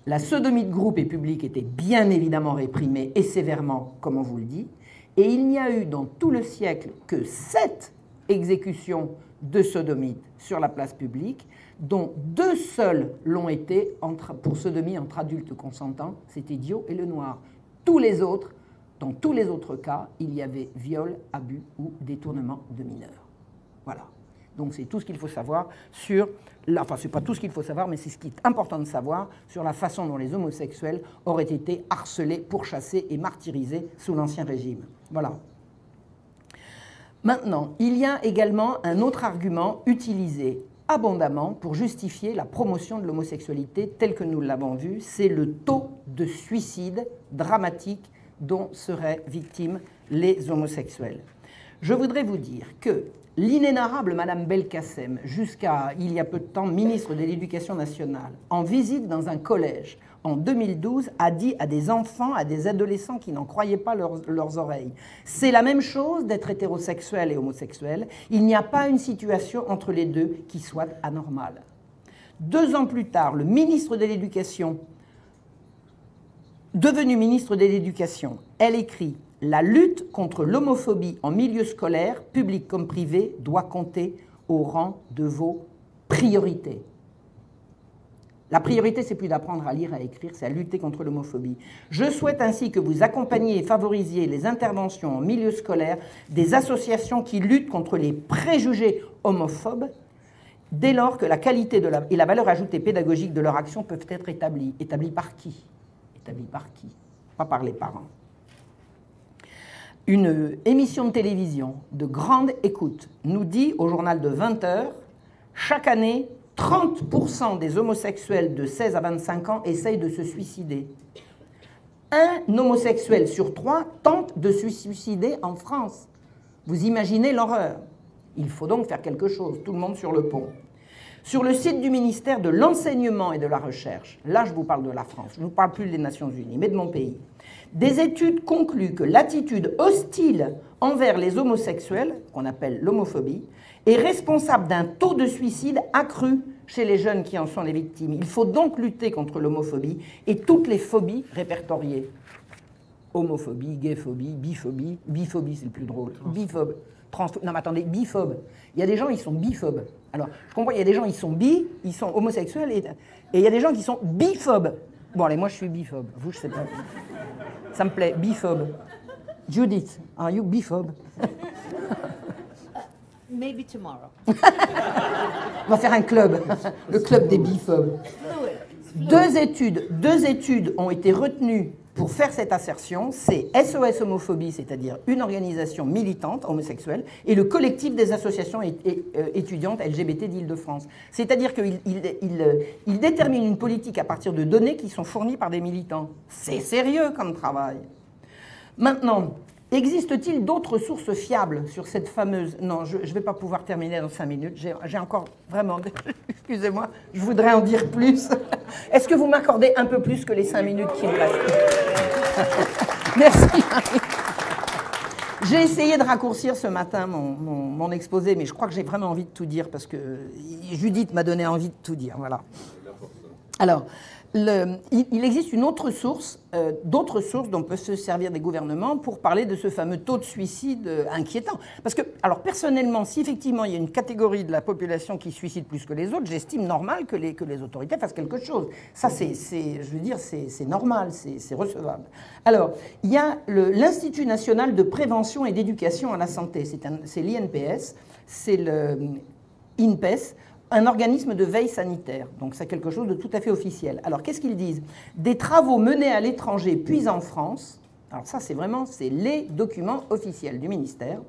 La sodomie de groupe et publique était bien évidemment réprimée et sévèrement, comme on vous le dit, et il n'y a eu dans tout le siècle que 7 exécutions de sodomites sur la place publique, dont 2 seules l'ont été pour sodomie entre adultes consentants, c'était Diot et Lenoir. Dans tous les autres cas, il y avait viol, abus ou détournement de mineurs. Voilà. Donc c'est tout ce qu'il faut savoir sur... Enfin, c'est pas tout ce qu'il faut savoir, mais c'est ce qui est important de savoir sur la façon dont les homosexuels auraient été harcelés, pourchassés et martyrisés sous l'Ancien Régime. Voilà. Maintenant, il y a également un autre argument utilisé abondamment pour justifier la promotion de l'homosexualité telle que nous l'avons vu. C'est le taux de suicide dramatique dont seraient victimes les homosexuels. Je voudrais vous dire que l'inénarrable Madame Belkacem, jusqu'à il y a peu de temps ministre de l'Éducation nationale, en visite dans un collège en 2012, a dit à des enfants, à des adolescents qui n'en croyaient pas leurs oreilles, c'est la même chose d'être hétérosexuel et homosexuel, il n'y a pas une situation entre les deux qui soit anormale. 2 ans plus tard, le ministre de l'Éducation, devenu ministre de l'Éducation, elle écrit « La lutte contre l'homophobie en milieu scolaire, public comme privé, doit compter au rang de vos priorités. » La priorité, c'est plus d'apprendre à lire et à écrire, c'est à lutter contre l'homophobie. Je souhaite ainsi que vous accompagniez et favorisiez les interventions en milieu scolaire des associations qui luttent contre les préjugés homophobes, dès lors que la qualité et la valeur ajoutée pédagogique de leur action peuvent être établies. Établies par qui? Établies par qui? Pas par les parents. Une émission de télévision de grande écoute nous dit au journal de 20 heures, chaque année, 30% des homosexuels de 16 à 25 ans essayent de se suicider. Un homosexuel sur 3 tente de se suicider en France. Vous imaginez l'horreur. Il faut donc faire quelque chose, tout le monde sur le pont. Sur le site du ministère de l'Enseignement et de la Recherche, là je vous parle de la France, je ne vous parle plus des Nations Unies, mais de mon pays, des études concluent que l'attitude hostile envers les homosexuels, qu'on appelle l'homophobie, est responsable d'un taux de suicide accru chez les jeunes qui en sont les victimes. Il faut donc lutter contre l'homophobie et toutes les phobies répertoriées. Homophobie, gayphobie, biphobie. Biphobie, c'est le plus drôle. Biphobe. Non mais attendez, biphobe. Il y a des gens, ils sont biphobes. Alors, je comprends, il y a des gens, ils sont ils sont homosexuels, et il y a des gens qui sont biphobes. Bon, allez, moi, je suis biphobe. Vous, je sais pas. Ça me plaît, biphobe. Judith, are you biphobe? Maybe tomorrow. On va faire un club, le club des biphobes. Deux études ont été retenues pour faire cette assertion. C'est SOS Homophobie, c'est-à-dire une organisation militante homosexuelle, et le collectif des associations étudiantes LGBT d'Île-de-France. C'est-à-dire qu'ils déterminent une politique à partir de données qui sont fournies par des militants. C'est sérieux comme travail. Maintenant, existe-t-il d'autres sources fiables sur cette fameuse... Non, je ne vais pas pouvoir terminer dans 5 minutes. J'ai encore vraiment... Excusez-moi, je voudrais en dire plus. Est-ce que vous m'accordez un peu plus que les 5 minutes qui me restent? Merci, Marie. J'ai essayé de raccourcir ce matin mon exposé, mais je crois que j'ai vraiment envie de tout dire parce que Judith m'a donné envie de tout dire. Voilà. Alors... il existe une autre source, d'autres sources dont peuvent se servir des gouvernements pour parler de ce fameux taux de suicide inquiétant. Parce que, alors personnellement, si effectivement il y a une catégorie de la population qui suicide plus que les autres, j'estime normal que les autorités fassent quelque chose. Ça, je veux dire, c'est normal, c'est recevable. Alors, il y a l'Institut national de prévention et d'éducation à la santé, c'est l'INPS, c'est le INPES, un organisme de veille sanitaire. Donc c'est quelque chose de tout à fait officiel. Alors qu'est-ce qu'ils disent? Des travaux menés à l'étranger puis en France, alors ça c'est les documents officiels du ministère,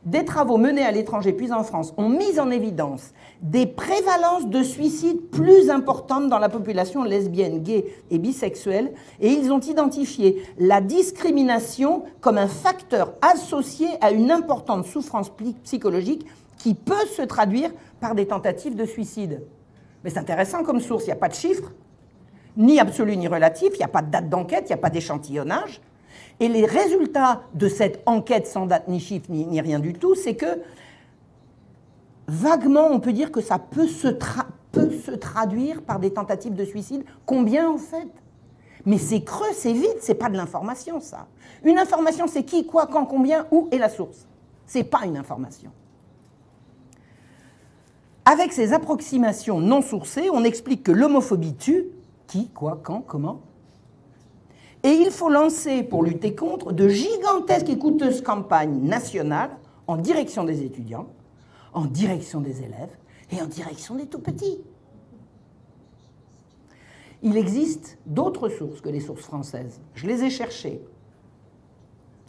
des travaux menés à l'étranger puis en France ont mis en évidence des prévalences de suicides plus importantes dans la population lesbienne, gay et bisexuelle, et ils ont identifié la discrimination comme un facteur associé à une importante souffrance psychologique qui peut se traduire par des tentatives de suicide. Mais c'est intéressant comme source, il n'y a pas de chiffres, ni absolu ni relatif, il n'y a pas de date d'enquête, il n'y a pas d'échantillonnage. Et les résultats de cette enquête sans date ni chiffre ni rien du tout, c'est que vaguement on peut dire que ça peut se traduire par des tentatives de suicide. Combien en fait? Mais c'est creux, c'est vide, c'est pas de l'information ça. Une information c'est qui, quoi, quand, combien, où et la source. C'est pas une information. Avec ces approximations non sourcées, on explique que l'homophobie tue, qui, quoi, quand, comment. Et il faut lancer, pour lutter contre, de gigantesques et coûteuses campagnes nationales en direction des étudiants, en direction des élèves et en direction des tout-petits. Il existe d'autres sources que les sources françaises. Je les ai cherchées.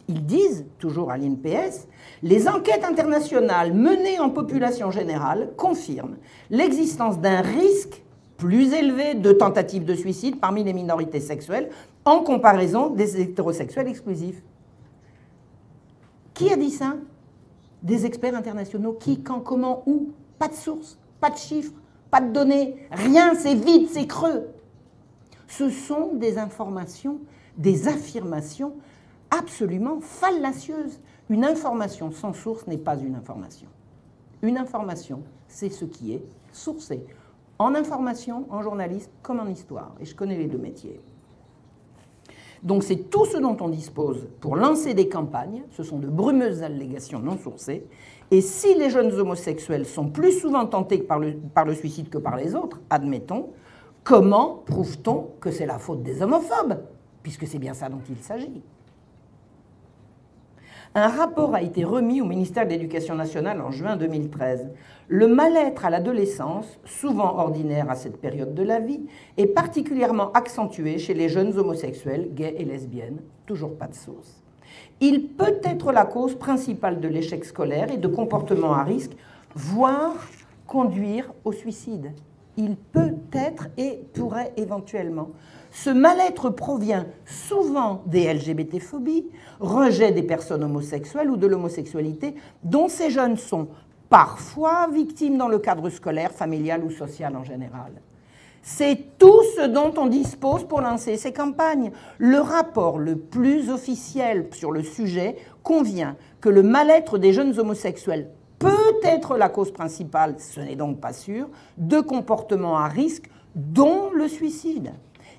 Ils disent, toujours à l'INPS, les enquêtes internationales menées en population générale confirment l'existence d'un risque plus élevé de tentatives de suicide parmi les minorités sexuelles en comparaison des hétérosexuels exclusifs. Qui a dit ça? Des experts internationaux. Qui, quand, comment, où? Pas de source, pas de chiffres, pas de données, rien, c'est vide, c'est creux. Ce sont des informations, des affirmations absolument fallacieuses. Une information sans source n'est pas une information. Une information, c'est ce qui est sourcé. En information, en journalisme, comme en histoire. Et je connais les deux métiers. Donc c'est tout ce dont on dispose pour lancer des campagnes. Ce sont de brumeuses allégations non sourcées. Et si les jeunes homosexuels sont plus souvent tentés par le suicide que par les autres, admettons, comment prouve-t-on que c'est la faute des homophobes? Puisque c'est bien ça dont il s'agit. Un rapport a été remis au ministère de l'Éducation nationale en juin 2013. Le mal-être à l'adolescence, souvent ordinaire à cette période de la vie, est particulièrement accentué chez les jeunes homosexuels, gays et lesbiennes. Toujours pas de source. Il peut être la cause principale de l'échec scolaire et de comportements à risque, voire conduire au suicide. Il peut être et pourrait éventuellement. Ce mal-être provient souvent des LGBT-phobies, rejet des personnes homosexuelles ou de l'homosexualité, dont ces jeunes sont parfois victimes dans le cadre scolaire, familial ou social en général. C'est tout ce dont on dispose pour lancer ces campagnes. Le rapport le plus officiel sur le sujet convient que le mal-être des jeunes homosexuels peut être la cause principale, ce n'est donc pas sûr, de comportements à risque, dont le suicide.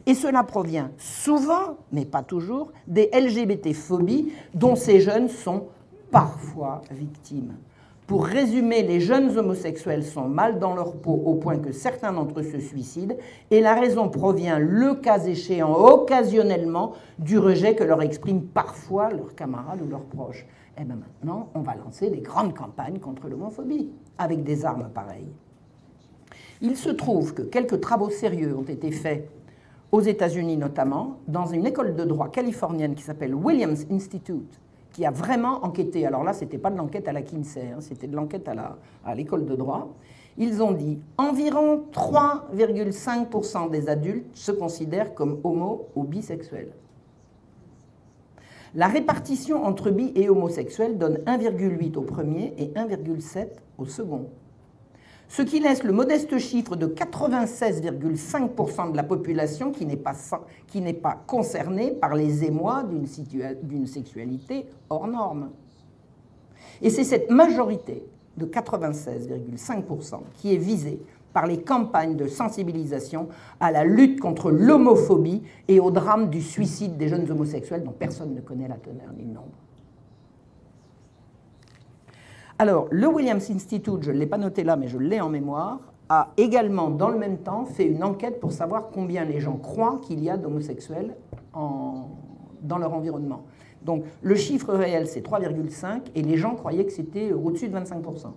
Et cela provient souvent, mais pas toujours, des LGBT-phobies dont ces jeunes sont parfois victimes. Pour résumer, les jeunes homosexuels sont mal dans leur peau au point que certains d'entre eux se suicident, et la raison provient, le cas échéant, occasionnellement, du rejet que leur expriment parfois leurs camarades ou leurs proches. Et bien maintenant, on va lancer des grandes campagnes contre l'homophobie, avec des armes pareilles. Il se trouve que quelques travaux sérieux ont été faits aux États-Unis notamment, dans une école de droit californienne qui s'appelle Williams Institute, qui a vraiment enquêté. Alors là, ce n'était pas de l'enquête à la Kinsey, hein, c'était de l'enquête à l'école de droit. Ils ont dit environ 3,5% des adultes se considèrent comme homo ou bisexuels. La répartition entre bi et homosexuels donne 1,8 au premier et 1,7 au second. Ce qui laisse le modeste chiffre de 96,5% de la population qui n'est pas concernée par les émois d'une sexualité hors norme. Et c'est cette majorité de 96,5% qui est visée par les campagnes de sensibilisation à la lutte contre l'homophobie et au drame du suicide des jeunes homosexuels dont personne ne connaît la teneur ni le nombre. Alors, le Williams Institute, je ne l'ai pas noté là, mais je l'ai en mémoire, a également, dans le même temps, fait une enquête pour savoir combien les gens croient qu'il y a d'homosexuels dans leur environnement. Donc, le chiffre réel, c'est 3,5, et les gens croyaient que c'était au-dessus de 25%. 25%.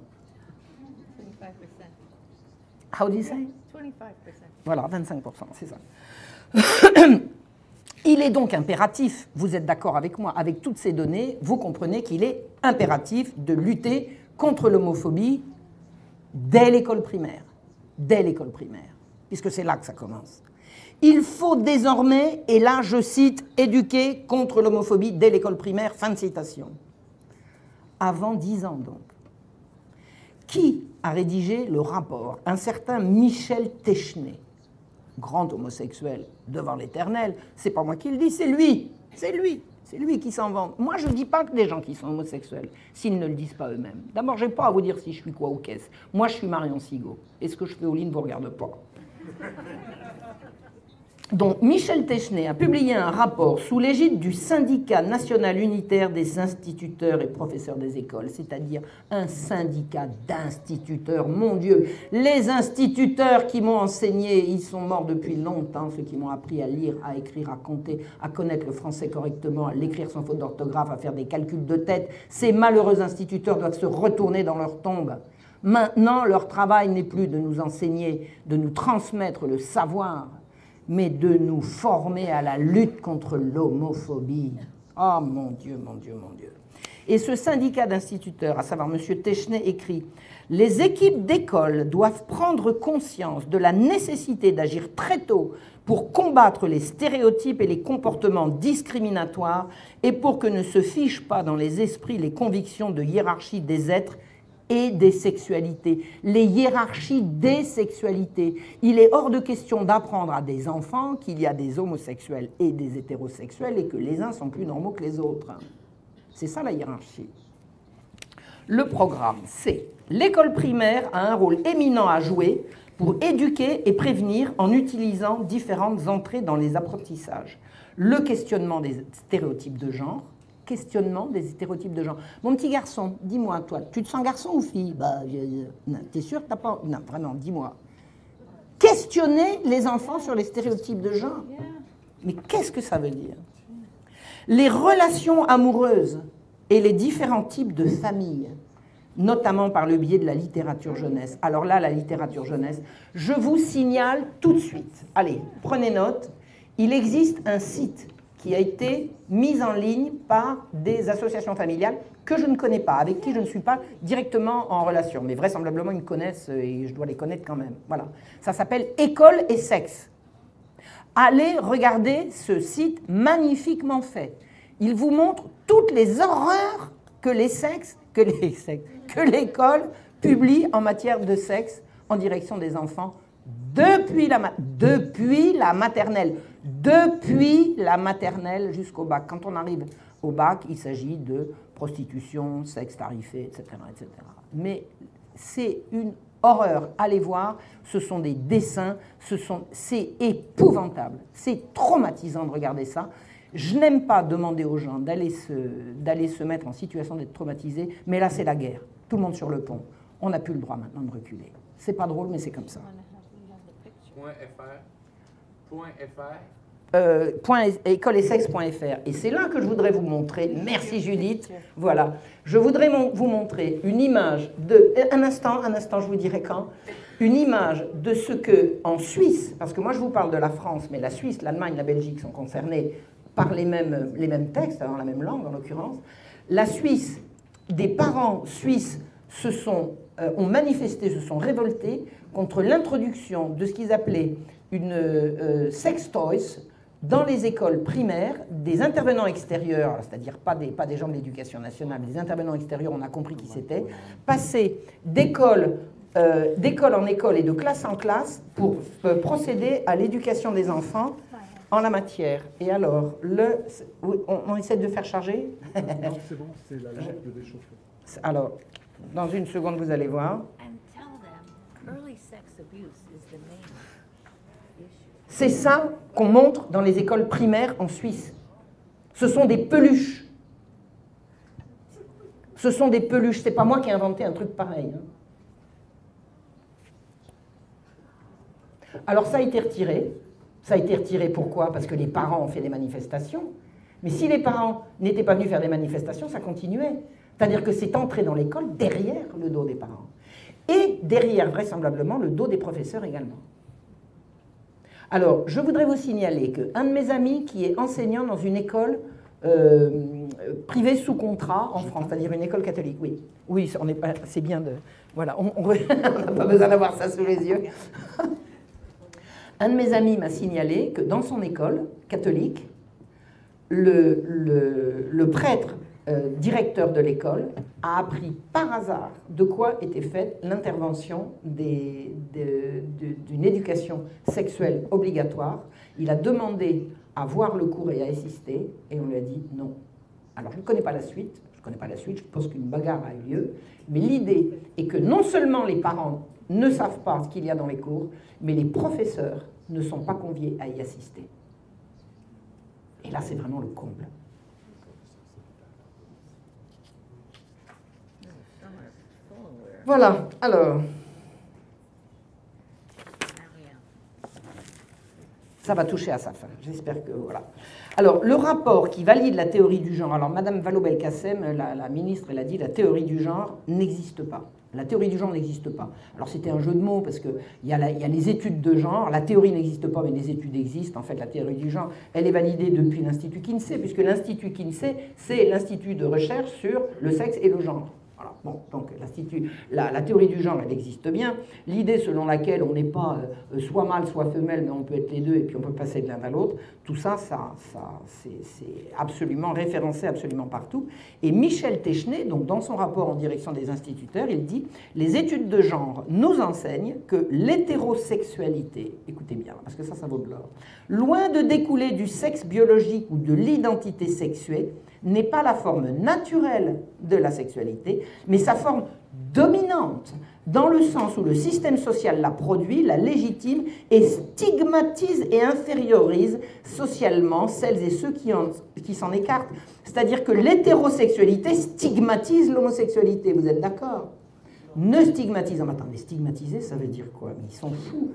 How do you say? 25%. Voilà, 25%, c'est ça. Il est donc impératif, vous êtes d'accord avec moi, avec toutes ces données, vous comprenez qu'il est impératif de lutter contre l'homophobie dès l'école primaire. Dès l'école primaire, puisque c'est là que ça commence. Il faut désormais, et là je cite, éduquer contre l'homophobie dès l'école primaire, fin de citation. Avant 10 ans donc. Qui a rédigé le rapport? Un certain Michel Techenet, grand homosexuel devant l'Éternel. C'est pas moi qui le dis, c'est lui. C'est lui. C'est lui qui s'en vante. Moi, je ne dis pas que des gens qui sont homosexuels, s'ils ne le disent pas eux-mêmes. D'abord, je n'ai pas à vous dire si je suis quoi ou qu'est-ce. Moi, je suis Marion Sigaud. Et ce que je fais au lit ne vous regarde pas. Donc, Michel Techenet a publié un rapport sous l'égide du Syndicat national unitaire des instituteurs et professeurs des écoles, c'est-à-dire un syndicat d'instituteurs. Mon Dieu, les instituteurs qui m'ont enseigné, ils sont morts depuis longtemps, ceux qui m'ont appris à lire, à écrire, à compter, à connaître le français correctement, à l'écrire sans faute d'orthographe, à faire des calculs de tête. Ces malheureux instituteurs doivent se retourner dans leur tombe. Maintenant, leur travail n'est plus de nous enseigner, de nous transmettre le savoir, mais de nous former à la lutte contre l'homophobie. Ah, mon Dieu, mon Dieu, mon Dieu. Et ce syndicat d'instituteurs, à savoir M. Techenet, écrit « Les équipes d'école doivent prendre conscience de la nécessité d'agir très tôt pour combattre les stéréotypes et les comportements discriminatoires et pour que ne se fichent pas dans les esprits les convictions de hiérarchie des êtres et des sexualités. Les hiérarchies des sexualités. Il est hors de question d'apprendre à des enfants qu'il y a des homosexuels et des hétérosexuels et que les uns sont plus normaux que les autres. C'est ça la hiérarchie. Le programme, c'est l'école primaire a un rôle éminent à jouer pour éduquer et prévenir en utilisant différentes entrées dans les apprentissages. Le questionnement des stéréotypes de genre, questionnement des stéréotypes de genre. Mon petit garçon, dis-moi, toi, tu te sens garçon ou fille? Bah, t'es sûr que t'as pas... Non, vraiment, dis-moi. Questionner les enfants sur les stéréotypes de genre. Mais qu'est-ce que ça veut dire? Les relations amoureuses et les différents types de familles, notamment par le biais de la littérature jeunesse. Alors là, la littérature jeunesse, je vous signale tout de suite. Allez, prenez note. Il existe un site qui a été mis en ligne par des associations familiales que je ne connais pas, avec qui je ne suis pas directement en relation. Mais vraisemblablement, ils me connaissent et je dois les connaître quand même. Voilà. Ça s'appelle École et sexe. Allez regarder ce site magnifiquement fait. Il vous montre toutes les horreurs que l'école publie en matière de sexe en direction des enfants depuis la maternelle. Depuis la maternelle jusqu'au bac. Quand on arrive au bac, il s'agit de prostitution, sexe tarifé, etc. etc. Mais c'est une horreur. Allez voir, ce sont des dessins, c'est épouvantable. C'est traumatisant de regarder ça. Je n'aime pas demander aux gens d'aller se mettre en situation d'être traumatisés, mais là, c'est la guerre. Tout le monde sur le pont. On n'a plus le droit maintenant de reculer. C'est pas drôle, mais c'est comme ça. écoleetsexe.fr. Et c'est là que je voudrais vous montrer, merci Judith, voilà, je voudrais vous montrer une image de, un instant, je vous dirai quand, une image de ce que, en Suisse, parce que moi je vous parle de la France, mais la Suisse, l'Allemagne, la Belgique sont concernés par les mêmes textes, dans la même langue en l'occurrence, la Suisse, des parents suisses ont manifesté, se sont révoltés contre l'introduction de ce qu'ils appelaient une sex toys dans les écoles primaires, des intervenants extérieurs, c'est-à-dire pas des gens de l'éducation nationale, mais des intervenants extérieurs, on a compris qui c'était, passer d'école en école et de classe en classe pour procéder à l'éducation des enfants en la matière. Et alors, on essaie de faire charger? Non, c'est bon, c'est la lampe de déchauffement. Alors, dans une seconde, vous allez voir. C'est ça qu'on montre dans les écoles primaires en Suisse. Ce sont des peluches. Ce sont des peluches. C'est pas moi qui ai inventé un truc pareil. Alors ça a été retiré. Ça a été retiré pourquoi? Parce que les parents ont fait des manifestations. Mais si les parents n'étaient pas venus faire des manifestations, ça continuait. C'est-à-dire que c'est entré dans l'école derrière le dos des parents. Et derrière, vraisemblablement, le dos des professeurs également. Alors, je voudrais vous signaler qu'un de mes amis qui est enseignant dans une école privée sous contrat en France, c'est-à-dire une école catholique, oui, c'est bien de... Voilà, on n'a pas besoin d'avoir ça sous les yeux. Un de mes amis m'a signalé que dans son école catholique, le prêtre directeur de l'école a appris par hasard de quoi était faite l'intervention d'une éducation sexuelle obligatoire. Il a demandé à voir le cours et à assister, et on lui a dit non. Alors je ne connais pas la suite, je pense qu'une bagarre a eu lieu, mais l'idée est que non seulement les parents ne savent pas ce qu'il y a dans les cours, mais les professeurs ne sont pas conviés à y assister. Et là, c'est vraiment le comble. Voilà, alors, ça va toucher à sa fin, j'espère que, voilà. Alors, le rapport qui valide la théorie du genre, alors Madame Vallaud-Belkacem, la ministre, elle a dit la théorie du genre n'existe pas. La théorie du genre n'existe pas. Alors c'était un jeu de mots parce qu'il y a les études de genre, la théorie n'existe pas mais les études existent. En fait la théorie du genre, elle est validée depuis l'Institut Kinsey, puisque l'Institut Kinsey, c'est l'institut de recherche sur le sexe et le genre. Voilà. Bon, donc la théorie du genre, elle existe bien. L'idée selon laquelle on n'est pas soit mâle, soit femelle, mais on peut être les deux et puis on peut passer de l'un à l'autre, tout ça, c'est absolument référencé absolument partout. Et Michel Techenet, donc dans son rapport en direction des instituteurs, il dit « Les études de genre nous enseignent que l'hétérosexualité, écoutez bien, parce que ça vaut de l'or, loin de découler du sexe biologique ou de l'identité sexuée, n'est pas la forme naturelle de la sexualité, mais sa forme dominante, dans le sens où le système social la produit, la légitime et stigmatise et infériorise socialement celles et ceux qui s'en écartent. C'est-à-dire que l'hétérosexualité stigmatise l'homosexualité, vous êtes d'accord? Ne stigmatisant, attendez, stigmatiser, ça veut dire quoi? Mais ils sont fous.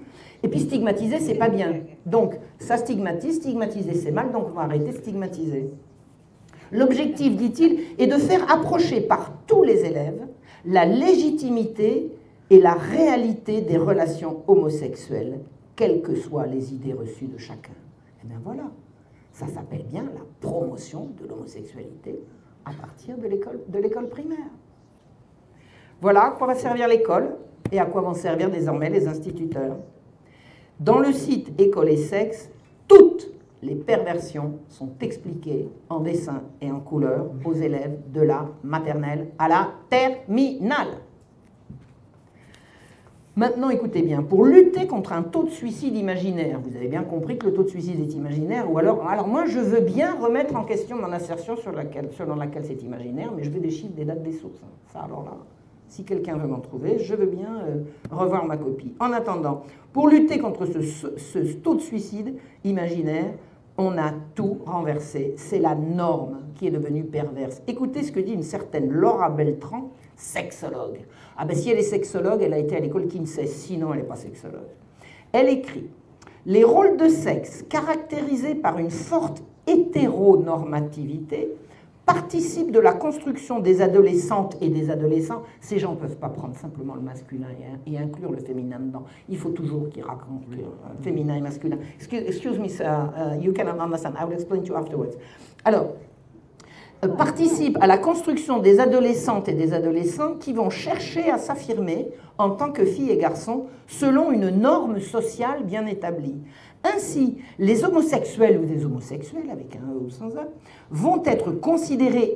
Et puis stigmatiser, c'est pas bien. Donc, ça stigmatise, stigmatiser, c'est mal, donc on va arrêter de stigmatiser. L'objectif, dit-il, est de faire approcher par tous les élèves la légitimité et la réalité des relations homosexuelles, quelles que soient les idées reçues de chacun. Et bien voilà, ça s'appelle bien la promotion de l'homosexualité à partir de l'école primaire. Voilà à quoi va servir l'école et à quoi vont servir désormais les instituteurs. Dans le site École et sexe, toutes les perversions sont expliquées en dessin et en couleur aux élèves de la maternelle à la terminale. Maintenant, écoutez bien, pour lutter contre un taux de suicide imaginaire, vous avez bien compris que le taux de suicide est imaginaire, ou alors moi je veux bien remettre en question mon assertion selon laquelle c'est imaginaire, mais je veux des chiffres, des dates, des sources. Ça, alors là, si quelqu'un veut m'en trouver, je veux bien revoir ma copie. En attendant, pour lutter contre ce taux de suicide imaginaire, on a tout renversé. C'est la norme qui est devenue perverse. Écoutez ce que dit une certaine Laura Beltran, sexologue. Ah ben si elle est sexologue, elle a été à l'école Kinsey, sinon elle n'est pas sexologue. Elle écrit « Les rôles de sexe caractérisés par une forte hétéronormativité participent de la construction des adolescentes et des adolescents. » Ces gens ne peuvent pas prendre simplement le masculin et inclure le féminin dedans. Il faut toujours qu'ils racontent féminin et masculin. Excuse me, sir, you cannot understand. I will explain to you afterwards. Alors, participent à la construction des adolescentes et des adolescents qui vont chercher à s'affirmer en tant que filles et garçons selon une norme sociale bien établie. Ainsi, les homosexuels ou des homosexuels, avec un E ou sans E, vont être considérés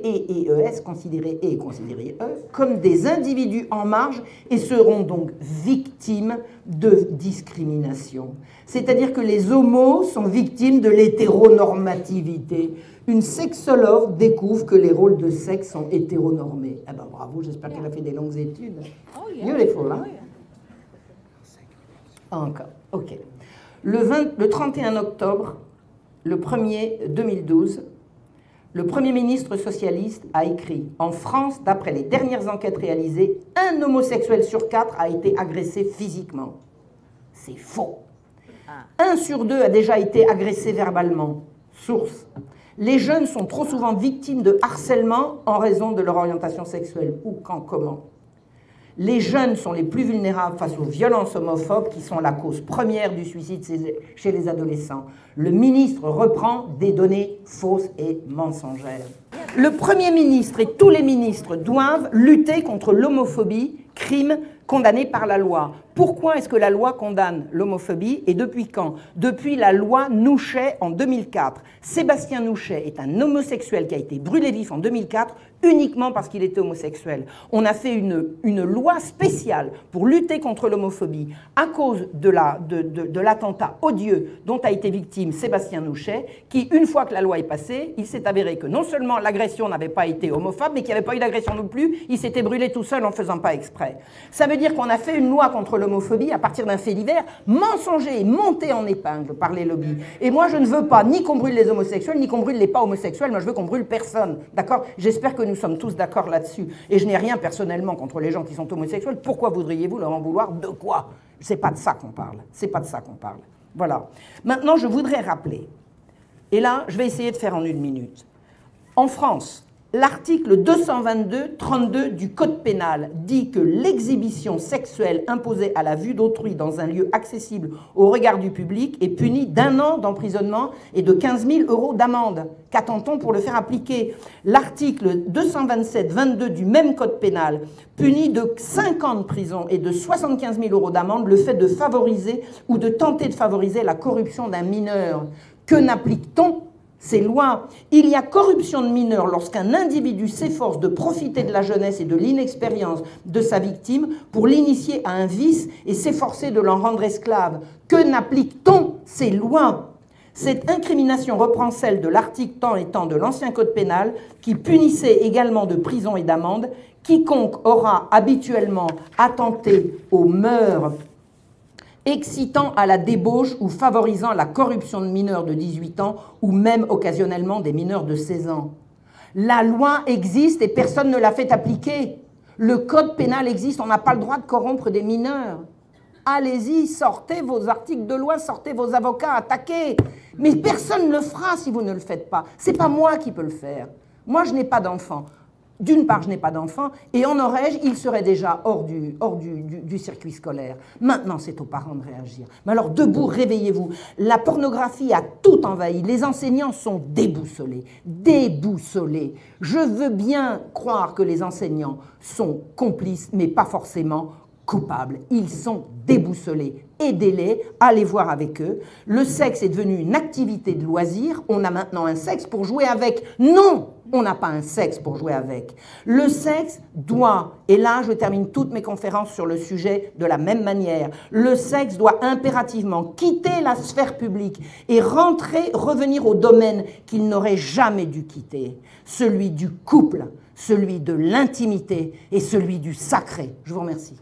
considérés comme des individus en marge et seront donc victimes de discrimination. C'est-à-dire que les homos sont victimes de l'hétéronormativité. Une sexologue découvre que les rôles de sexe sont hétéronormés. Eh ben bravo, j'espère qu'elle a fait des longues études. Oh, yeah. Beautiful, hein? Encore, ok. Le 31 octobre, le 1er 2012, le Premier ministre socialiste a écrit « En France, d'après les dernières enquêtes réalisées, un homosexuel sur 4 a été agressé physiquement. » C'est faux. 1 sur 2 a déjà été agressé verbalement. Source. Les jeunes sont trop souvent victimes de harcèlement en raison de leur orientation sexuelle. Où, quand, comment? Les jeunes sont les plus vulnérables face aux violences homophobes qui sont la cause première du suicide chez les adolescents. Le ministre reprend des données fausses et mensongères. Le Premier ministre et tous les ministres doivent lutter contre l'homophobie, crime condamné par la loi. Pourquoi est-ce que la loi condamne l'homophobie et depuis quand? Depuis la loi Nouchet en 2004. Sébastien Nouchet est un homosexuel qui a été brûlé vif en 2004 uniquement parce qu'il était homosexuel. On a fait une loi spéciale pour lutter contre l'homophobie à cause de l'attentat odieux dont a été victime Sébastien Nouchet, qui, une fois que la loi est passée, il s'est avéré que non seulement l'agression n'avait pas été homophobe, mais qu'il n'y avait pas eu d'agression non plus, il s'était brûlé tout seul en ne faisant pas exprès. Ça veut dire qu'on a fait une loi contre l'homophobie à partir d'un fait divers mensonger et monté en épingle par les lobbies. Et moi, je ne veux pas ni qu'on brûle les homosexuels, ni qu'on brûle les pas homosexuels, moi je veux qu'on brûle personne, d'accord? J'espère que nous sommes tous d'accord là-dessus. Et je n'ai rien personnellement contre les gens qui sont homosexuels. Pourquoi voudriez-vous leur en vouloir? De quoi? C'est pas de ça qu'on parle. C'est pas de ça qu'on parle. Voilà. Maintenant, je voudrais rappeler, et là, je vais essayer de faire en 1 minute. En France, L'article 222-32 du Code pénal dit que l'exhibition sexuelle imposée à la vue d'autrui dans un lieu accessible au regard du public est punie d'1 an d'emprisonnement et de 15 000 € d'amende. Qu'attend-on pour le faire appliquer? L'article 227-22 du même Code pénal punit de 5 ans de prison et de 75 000 € d'amende le fait de favoriser ou de tenter de favoriser la corruption d'un mineur. Que n'applique-t-on? Ces lois. Il y a corruption de mineurs lorsqu'un individu s'efforce de profiter de la jeunesse et de l'inexpérience de sa victime pour l'initier à un vice et s'efforcer de l'en rendre esclave. Que n'applique-t-on? Ces lois. Cette incrimination reprend celle de l'article tant et tant de l'ancien Code pénal qui punissait également de prison et d'amende quiconque aura habituellement attenté aux mœurs excitant à la débauche ou favorisant la corruption de mineurs de 18 ans ou même occasionnellement des mineurs de 16 ans. La loi existe et personne ne l'a fait appliquer. Le Code pénal existe, on n'a pas le droit de corrompre des mineurs. Allez-y, sortez vos articles de loi, sortez vos avocats, attaquez. Mais personne ne le fera si vous ne le faites pas. Ce n'est pas moi qui peux le faire. Moi, je n'ai pas d'enfant. D'une part, je n'ai pas d'enfant, et en aurais-je, il serait déjà hors du circuit scolaire. Maintenant, c'est aux parents de réagir. Mais alors, debout, réveillez-vous. La pornographie a tout envahi. Les enseignants sont déboussolés. Déboussolés. Je veux bien croire que les enseignants sont complices, mais pas forcément coupables. Ils sont déboussolés. Aidez-les, allez voir avec eux. Le sexe est devenu une activité de loisir. On a maintenant un sexe pour jouer avec. Non! On n'a pas un sexe pour jouer avec. Le sexe doit, et là je termine toutes mes conférences sur le sujet de la même manière, le sexe doit impérativement quitter la sphère publique et revenir au domaine qu'il n'aurait jamais dû quitter, celui du couple, celui de l'intimité et celui du sacré. Je vous remercie.